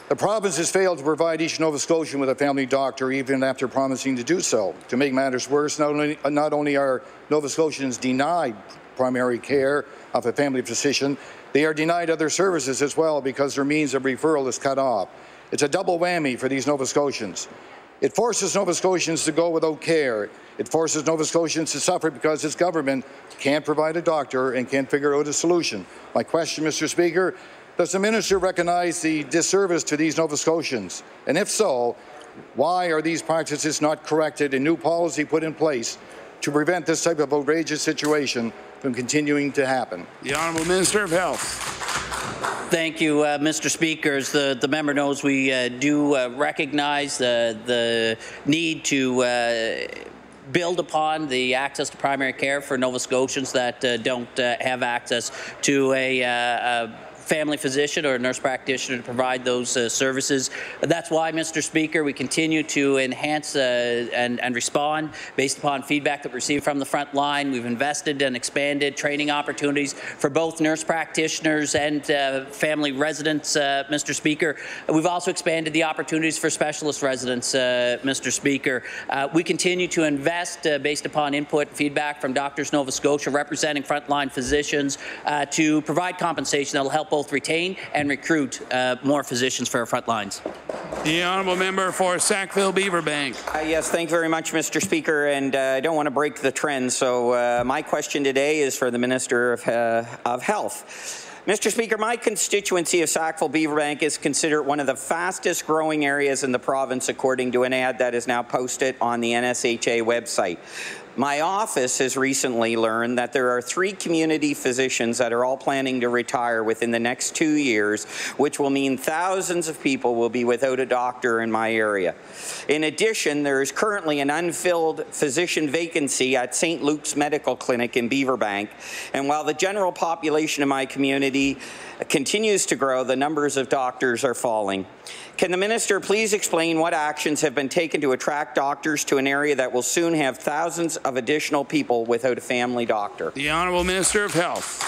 The province has failed to provide each Nova Scotian with a family doctor, even after promising to do so. To make matters worse, not only are Nova Scotians denied primary care of a family physician, they are denied other services as well because their means of referral is cut off. It's a double whammy for these Nova Scotians. It forces Nova Scotians to go without care. It forces Nova Scotians to suffer because this government can't provide a doctor and can't figure out a solution. My question, Mr. Speaker, does the Minister recognize the disservice to these Nova Scotians? And if so, why are these practices not corrected and new policy put in place to prevent this type of outrageous situation from continuing to happen? The Honourable Minister of Health. Thank you, Mr. Speaker. As the member knows, we do recognize the need to build upon the access to primary care for Nova Scotians that don't have access to a family physician or a nurse practitioner to provide those services. That's why, Mr. Speaker, we continue to enhance and respond based upon feedback that we received from the front line. We've invested and expanded training opportunities for both nurse practitioners and family residents, Mr. Speaker. We've also expanded the opportunities for specialist residents, Mr. Speaker. We continue to invest based upon input and feedback from Doctors Nova Scotia representing frontline physicians to provide compensation that will help both retain and recruit more physicians for our front lines. The honourable member for Sackville-Beaverbank. Yes, thank you very much, Mr. Speaker, and I don't want to break the trend, so my question today is for the Minister of Health. Mr. Speaker, my constituency of Sackville-Beaverbank is considered one of the fastest growing areas in the province, according to an ad that is now posted on the NSHA website. My office has recently learned that there are 3 community physicians that are all planning to retire within the next 2 years, which will mean thousands of people will be without a doctor in my area. In addition, there is currently an unfilled physician vacancy at St. Luke's Medical Clinic in Beaverbank, and while the general population of my community continues to grow, the numbers of doctors are falling. Can the Minister please explain what actions have been taken to attract doctors to an area that will soon have thousands of additional people without a family doctor? The Honourable Minister of Health.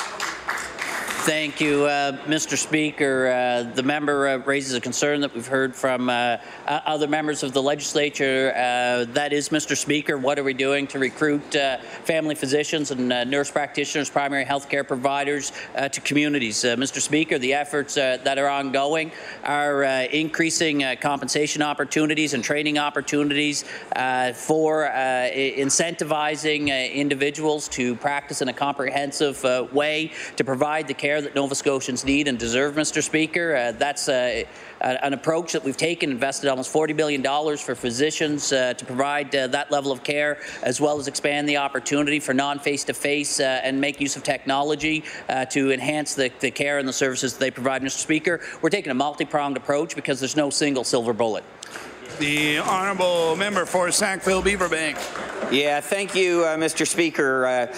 Thank you, Mr. Speaker. The member raises a concern that we've heard from other members of the legislature. That is, Mr. Speaker, what are we doing to recruit family physicians and nurse practitioners, primary health care providers to communities? Mr. Speaker, the efforts that are ongoing are increasing compensation opportunities and training opportunities for incentivizing individuals to practice in a comprehensive way to provide the care that Nova Scotians need and deserve, Mr. Speaker. That's an approach that we've taken, invested almost $40 billion for physicians to provide that level of care, as well as expand the opportunity for non-face-to-face and make use of technology to enhance the care and the services that they provide, Mr. Speaker. We're taking a multi-pronged approach because there's no single silver bullet. The honourable member for Sackville-Beaverbank. Yeah, thank you, Mr. Speaker.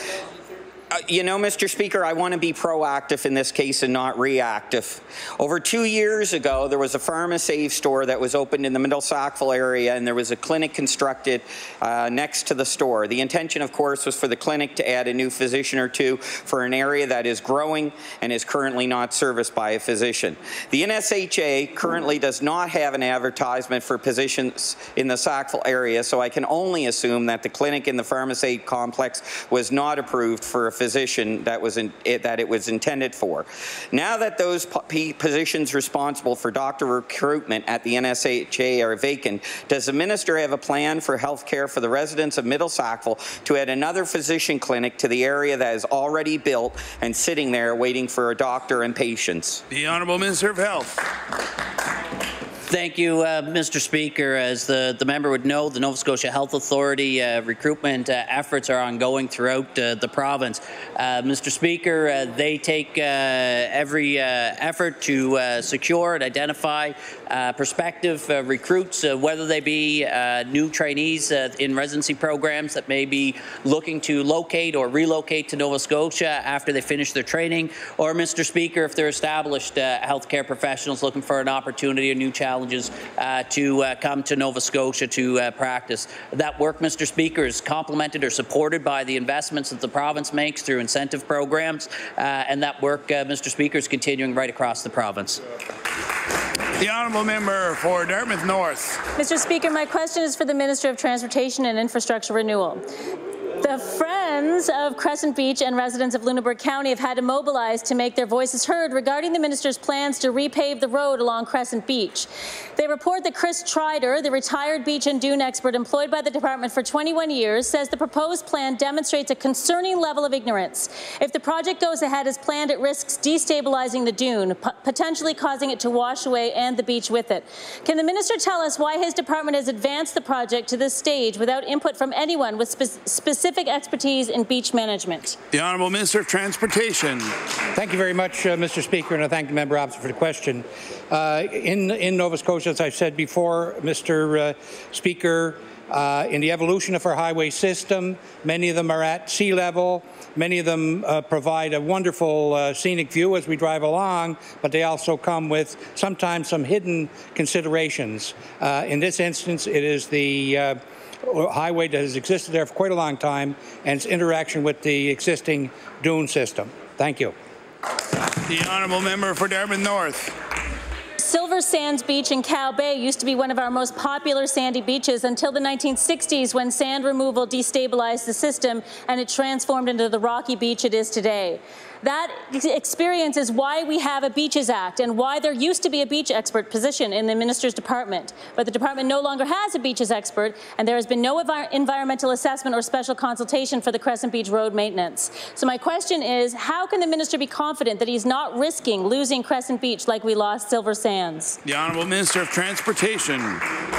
You know, Mr. Speaker, I want to be proactive in this case and not reactive. Over 2 years ago, there was a PharmaSave store that was opened in the Middle Sackville area, and there was a clinic constructed next to the store. The intention, of course, was for the clinic to add a new physician or two for an area that is growing and is currently not serviced by a physician. The NSHA currently does not have an advertisement for positions in the Sackville area, so I can only assume that the clinic in the PharmaSave complex was not approved for a physician that it was intended for. Now that those positions responsible for doctor recruitment at the NSHA are vacant, does the minister have a plan for health care for the residents of Middle Sackville to add another physician clinic to the area that is already built and sitting there waiting for a doctor and patients? The Honourable Minister of Health. Thank you, Mr. Speaker. As the member would know, the Nova Scotia Health Authority recruitment efforts are ongoing throughout the province. Mr. Speaker, they take every effort to secure and identify prospective recruits, whether they be new trainees in residency programs that may be looking to locate or relocate to Nova Scotia after they finish their training, or, Mr. Speaker, if they're established healthcare professionals looking for an opportunity or new challenges to come to Nova Scotia to practice. That work, Mr. Speaker, is complemented or supported by the investments that the province makes through incentive programs, and that work, Mr. Speaker, is continuing right across the province. The honourable member for Dartmouth North. Mr. Speaker, my question is for the Minister of Transportation and Infrastructure Renewal. The Friends of Crescent Beach and residents of Lunenburg County have had to mobilize to make their voices heard regarding the minister's plans to repave the road along Crescent Beach. They report that Chris Trider, the retired beach and dune expert employed by the department for 21 years, says the proposed plan demonstrates a concerning level of ignorance. If the project goes ahead as planned, it risks destabilizing the dune, potentially causing it to wash away and the beach with it. Can the minister tell us why his department has advanced the project to this stage without input from anyone with specific expertise in beach management? The Honourable Minister of Transportation. Thank you very much, Mr. Speaker, and I thank the member opposite for the question. In Nova Scotia, as I've said before, Mr. Speaker, in the evolution of our highway system, many of them are at sea level. Many of them provide a wonderful scenic view as we drive along, but they also come with sometimes some hidden considerations. In this instance, it is the highway that has existed there for quite a long time and its interaction with the existing dune system. Thank you. The honourable member for Dartmouth North. Silver Sands Beach in Cow Bay used to be one of our most popular sandy beaches until the 1960s, when sand removal destabilized the system and it transformed into the rocky beach it is today. That experience is why we have a Beaches Act and why there used to be a beach expert position in the minister's department. But the department no longer has a beaches expert, and there has been no environmental assessment or special consultation for the Crescent Beach road maintenance. So my question is, how can the minister be confident that he's not risking losing Crescent Beach like we lost Silver Sands? The Honourable Minister of Transportation.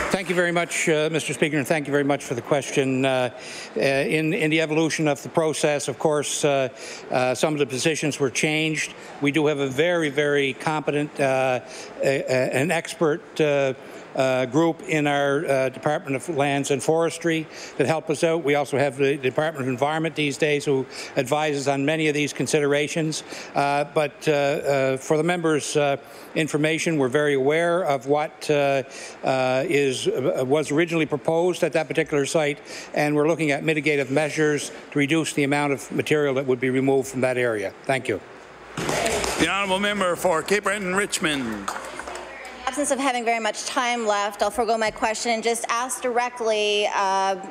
Thank you very much, Mr. Speaker, and thank you very much for the question. In the evolution of the process, of course, some of the positions were changed. We do have a very, very competent and expert group in our Department of Lands and Forestry that help us out. We also have the Department of Environment these days who advises on many of these considerations. But for the members' information, we're very aware of what was originally proposed at that particular site, and we're looking at mitigative measures to reduce the amount of material that would be removed from that area. Thank you. The honourable member for Cape Breton-Richmond. Absence of having very much time left, I'll forego my question and just ask directly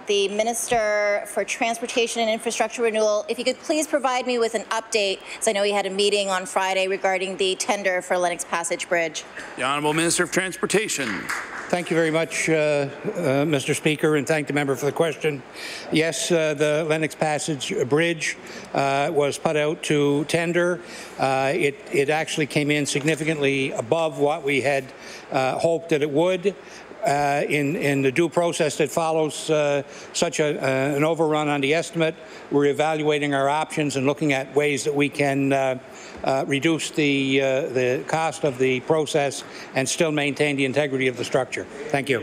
the Minister for Transportation and Infrastructure Renewal if you could please provide me with an update, as I know you had a meeting on Friday regarding the tender for Lennox Passage Bridge. The Honourable Minister of Transportation. Thank you very much, Mr. Speaker, and thank the member for the question. Yes, the Lennox Passage Bridge was put out to tender. It actually came in significantly above what we had hoped that it would. In the due process that follows such an overrun on the estimate, we're evaluating our options and looking at ways that we can reduce the cost of the process and still maintain the integrity of the structure. Thank you.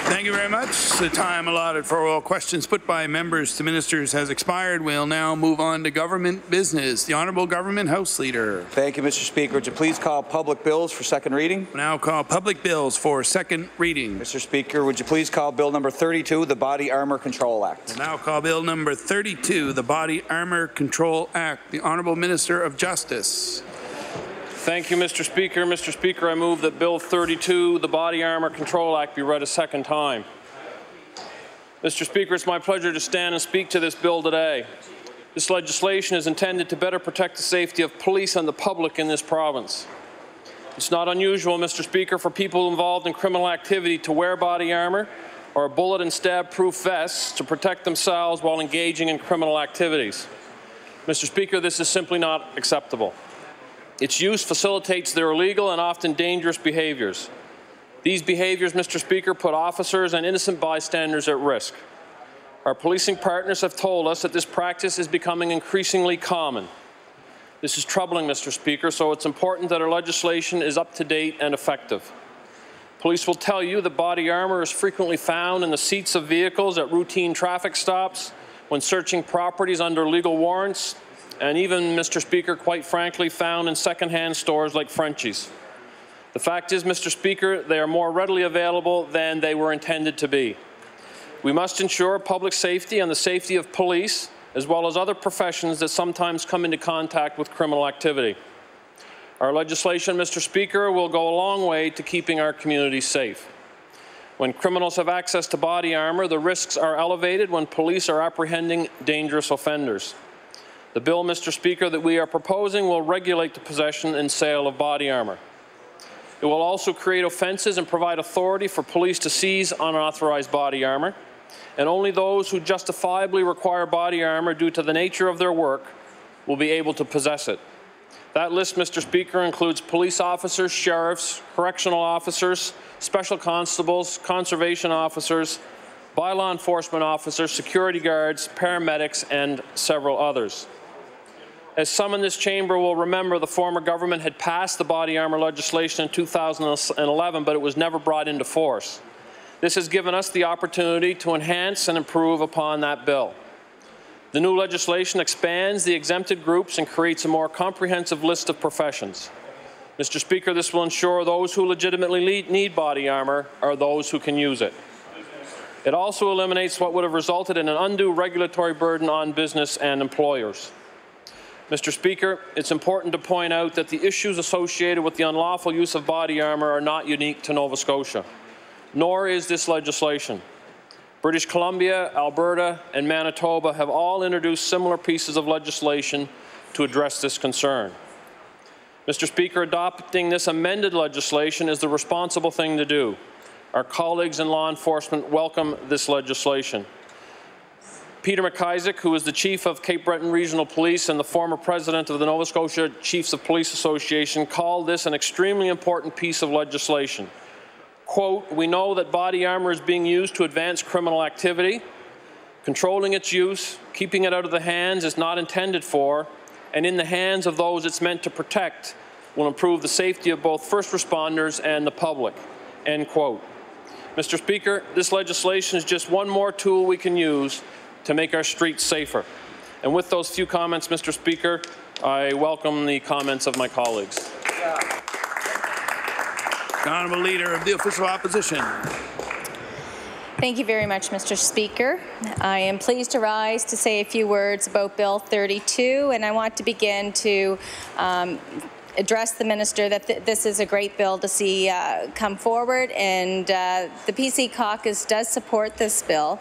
Thank you very much. The time allotted for all questions put by members to ministers has expired. We'll now move on to government business. The Honourable Government House Leader. Thank you, Mr. Speaker. Would you please call public bills for second reading? Now call public bills for second reading. Mr. Speaker, would you please call Bill number 32, the Body Armour Control Act? Now call Bill number 32, the Body Armour Control Act. The Honourable Minister of Justice. Thank you, Mr. Speaker. Mr. Speaker, I move that Bill 32, the Body Armour Control Act, be read a second time. Mr. Speaker, it's my pleasure to stand and speak to this bill today. This legislation is intended to better protect the safety of police and the public in this province. It's not unusual, Mr. Speaker, for people involved in criminal activity to wear body armour or bullet and stab-proof vests to protect themselves while engaging in criminal activities. Mr. Speaker, this is simply not acceptable. Its use facilitates their illegal and often dangerous behaviours. These behaviours, Mr. Speaker, put officers and innocent bystanders at risk. Our policing partners have told us that this practice is becoming increasingly common. This is troubling, Mr. Speaker, so it's important that our legislation is up to date and effective. Police will tell you that body armour is frequently found in the seats of vehicles at routine traffic stops, when searching properties under legal warrants, and even, Mr. Speaker, quite frankly, found in second-hand stores like Frenchie's. The fact is, Mr. Speaker, they are more readily available than they were intended to be. We must ensure public safety and the safety of police, as well as other professions that sometimes come into contact with criminal activity. Our legislation, Mr. Speaker, will go a long way to keeping our communities safe. When criminals have access to body armour, the risks are elevated when police are apprehending dangerous offenders. The bill, Mr. Speaker, that we are proposing will regulate the possession and sale of body armour. It will also create offences and provide authority for police to seize unauthorized body armour, and only those who justifiably require body armour due to the nature of their work will be able to possess it. That list, Mr. Speaker, includes police officers, sheriffs, correctional officers, special constables, conservation officers, bylaw enforcement officers, security guards, paramedics, and several others. As some in this chamber will remember, the former government had passed the body armour legislation in 2011, but it was never brought into force. This has given us the opportunity to enhance and improve upon that bill. The new legislation expands the exempted groups and creates a more comprehensive list of professions. Mr. Speaker, this will ensure those who legitimately need body armour are those who can use it. It also eliminates what would have resulted in an undue regulatory burden on business and employers. Mr. Speaker, it's important to point out that the issues associated with the unlawful use of body armour are not unique to Nova Scotia, nor is this legislation. British Columbia, Alberta, and Manitoba have all introduced similar pieces of legislation to address this concern. Mr. Speaker, adopting this amended legislation is the responsible thing to do. Our colleagues in law enforcement welcome this legislation. Peter McIsaac, who is the Chief of Cape Breton Regional Police and the former President of the Nova Scotia Chiefs of Police Association, called this an extremely important piece of legislation. Quote, "We know that body armour is being used to advance criminal activity. Controlling its use, keeping it out of the hands it's not intended for, and in the hands of those it's meant to protect, will improve the safety of both first responders and the public." End quote. Mr. Speaker, this legislation is just one more tool we can use to make our streets safer. And with those few comments, Mr. Speaker, I welcome the comments of my colleagues. The Honourable Leader of the Official Opposition. Thank you very much, Mr. Speaker. I am pleased to rise to say a few words about Bill 32, and I want to begin to address the minister that this is a great bill to see come forward, and the PC caucus does support this bill.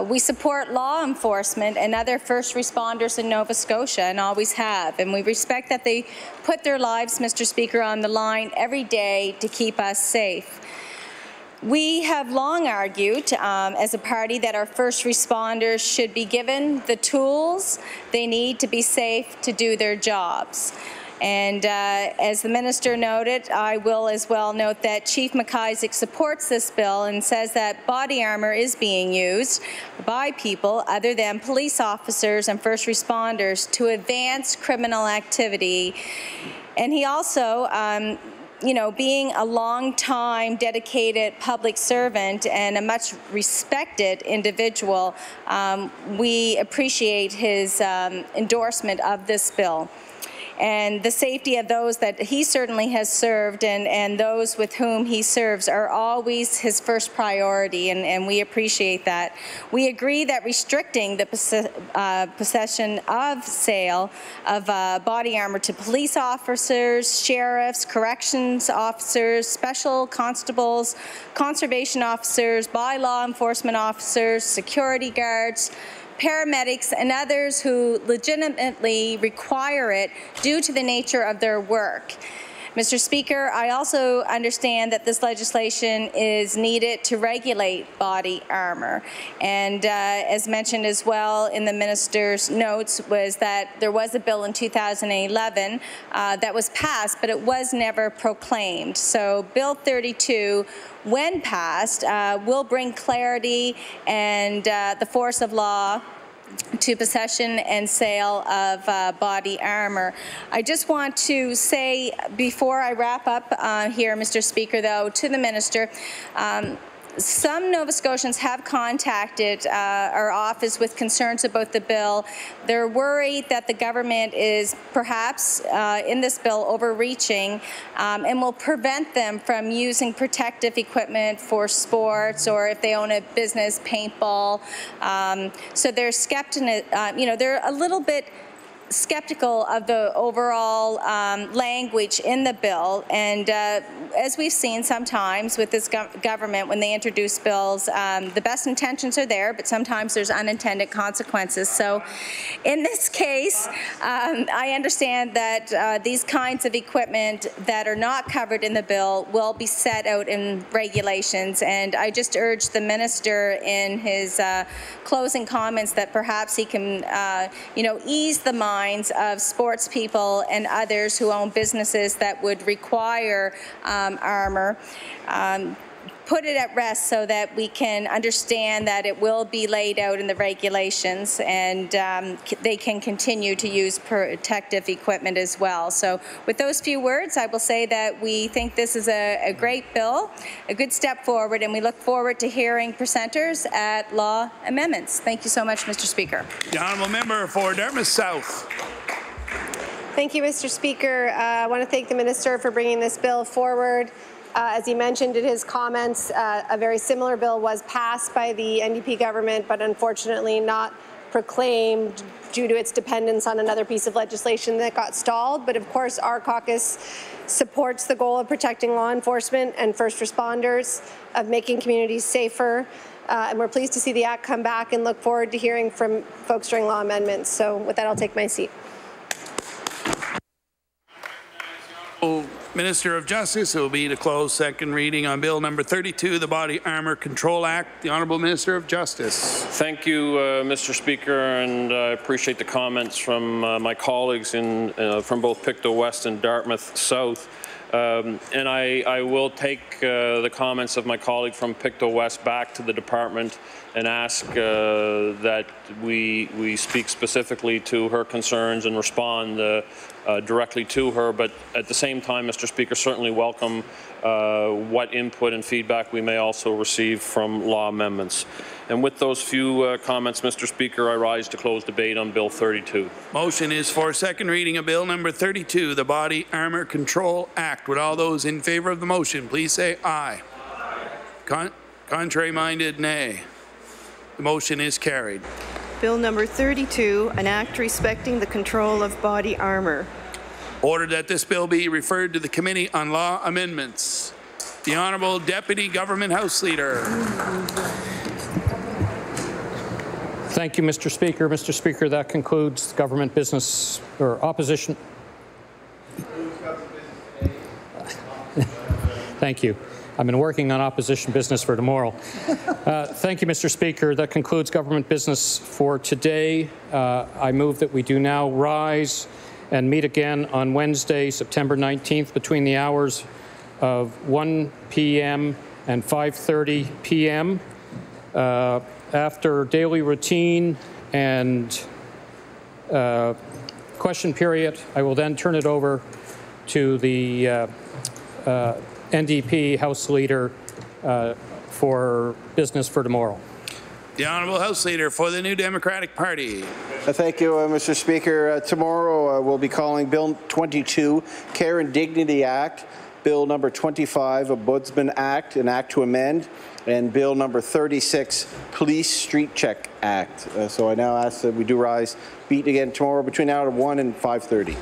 We support law enforcement and other first responders in Nova Scotia, and always have, and we respect that they put their lives, Mr. Speaker, on the line every day to keep us safe. We have long argued as a party that our first responders should be given the tools they need to be safe to do their jobs. And as the minister noted, I will as well note that Chief McIsaac supports this bill and says that body armour is being used by people other than police officers and first responders to advance criminal activity. And he also you know, being a long-time dedicated public servant and a much respected individual, we appreciate his endorsement of this bill. And the safety of those that he certainly has served and those with whom he serves are always his first priority, and we appreciate that. We agree that restricting the possession of sale of body armour to police officers, sheriffs, corrections officers, special constables, conservation officers, by law enforcement officers, security guards, paramedics, and others who legitimately require it due to the nature of their work. Mr. Speaker, I also understand that this legislation is needed to regulate body armour. And as mentioned as well in the minister's notes, was that there was a bill in 2011 that was passed, but it was never proclaimed. So Bill 32, when passed, will bring clarity and the force of law to possession and sale of body armour. I just want to say, before I wrap up here, Mr. Speaker, though, to the minister, some Nova Scotians have contacted our office with concerns about the bill. They're worried that the government is perhaps in this bill overreaching and will prevent them from using protective equipment for sports, or if they own a business, paintball. So they're they're a little bit skeptical of the overall language in the bill, and as we've seen sometimes with this government, when they introduce bills, the best intentions are there, but sometimes there's unintended consequences. So in this case, I understand that these kinds of equipment that are not covered in the bill will be set out in regulations, and I just urge the minister in his closing comments that perhaps he can ease the mind of sports people and others who own businesses that would require armour, put it at rest so that we can understand that it will be laid out in the regulations, and they can continue to use protective equipment as well. So with those few words, I will say that we think this is a great bill, a good step forward, and we look forward to hearing presenters at law amendments. Thank you so much, Mr. Speaker. The honourable member for Dartmouth South. Thank you, Mr. Speaker. I want to thank the minister for bringing this bill forward. As he mentioned in his comments, a very similar bill was passed by the NDP government, but unfortunately not proclaimed due to its dependence on another piece of legislation that got stalled. But of course, our caucus supports the goal of protecting law enforcement and first responders, of making communities safer. And we're pleased to see the Act come back and look forward to hearing from folks during law amendments. So with that, I'll take my seat. Minister of Justice, it will be to close second reading on Bill number 32, the Body Armour Control Act. The Honourable Minister of Justice. Thank you, Mr. Speaker, and I appreciate the comments from my colleagues from both Pictou West and Dartmouth South. And I will take the comments of my colleague from Pictou West back to the department and ask that we speak specifically to her concerns and respond directly to her. But at the same time, Mr. Speaker, certainly welcome what input and feedback we may also receive from law amendments. And with those few comments, Mr. Speaker, I rise to close debate on Bill 32. Motion is for second reading of Bill number 32, the Body Armour Control Act. Would all those in favour of the motion please say aye. Contrary-minded, nay. The motion is carried. Bill number 32, an act respecting the control of body armour. Ordered that this bill be referred to the Committee on Law Amendments. The Honourable Deputy Government House Leader. Thank you, Mr. Speaker. Mr. Speaker, that concludes government business or opposition. Thank you. I've been working on opposition business for tomorrow. Thank you, Mr. Speaker. That concludes government business for today. I move that we do now rise and meet again on Wednesday, September 19th, between the hours of 1 p.m. and 5:30 p.m. After daily routine and question period, I will then turn it over to the NDP House Leader for business for tomorrow. The Honourable House Leader for the New Democratic Party. Thank you, Mr. Speaker. Tomorrow we'll be calling Bill 22, Care and Dignity Act, Bill number 25, Ombudsman Act, an act to amend, and Bill number 36, Police Street Check Act. So I now ask that we do rise, meet again tomorrow between the hour of 1 and 5:30.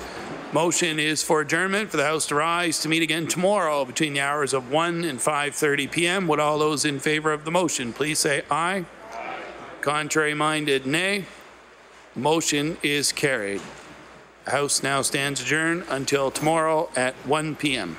Motion is for adjournment for the House to rise to meet again tomorrow between the hours of 1 and 5:30 p.m. Would all those in favor of the motion please say aye. Contrary-minded, nay. Motion is carried. The House now stands adjourned until tomorrow at 1 p.m.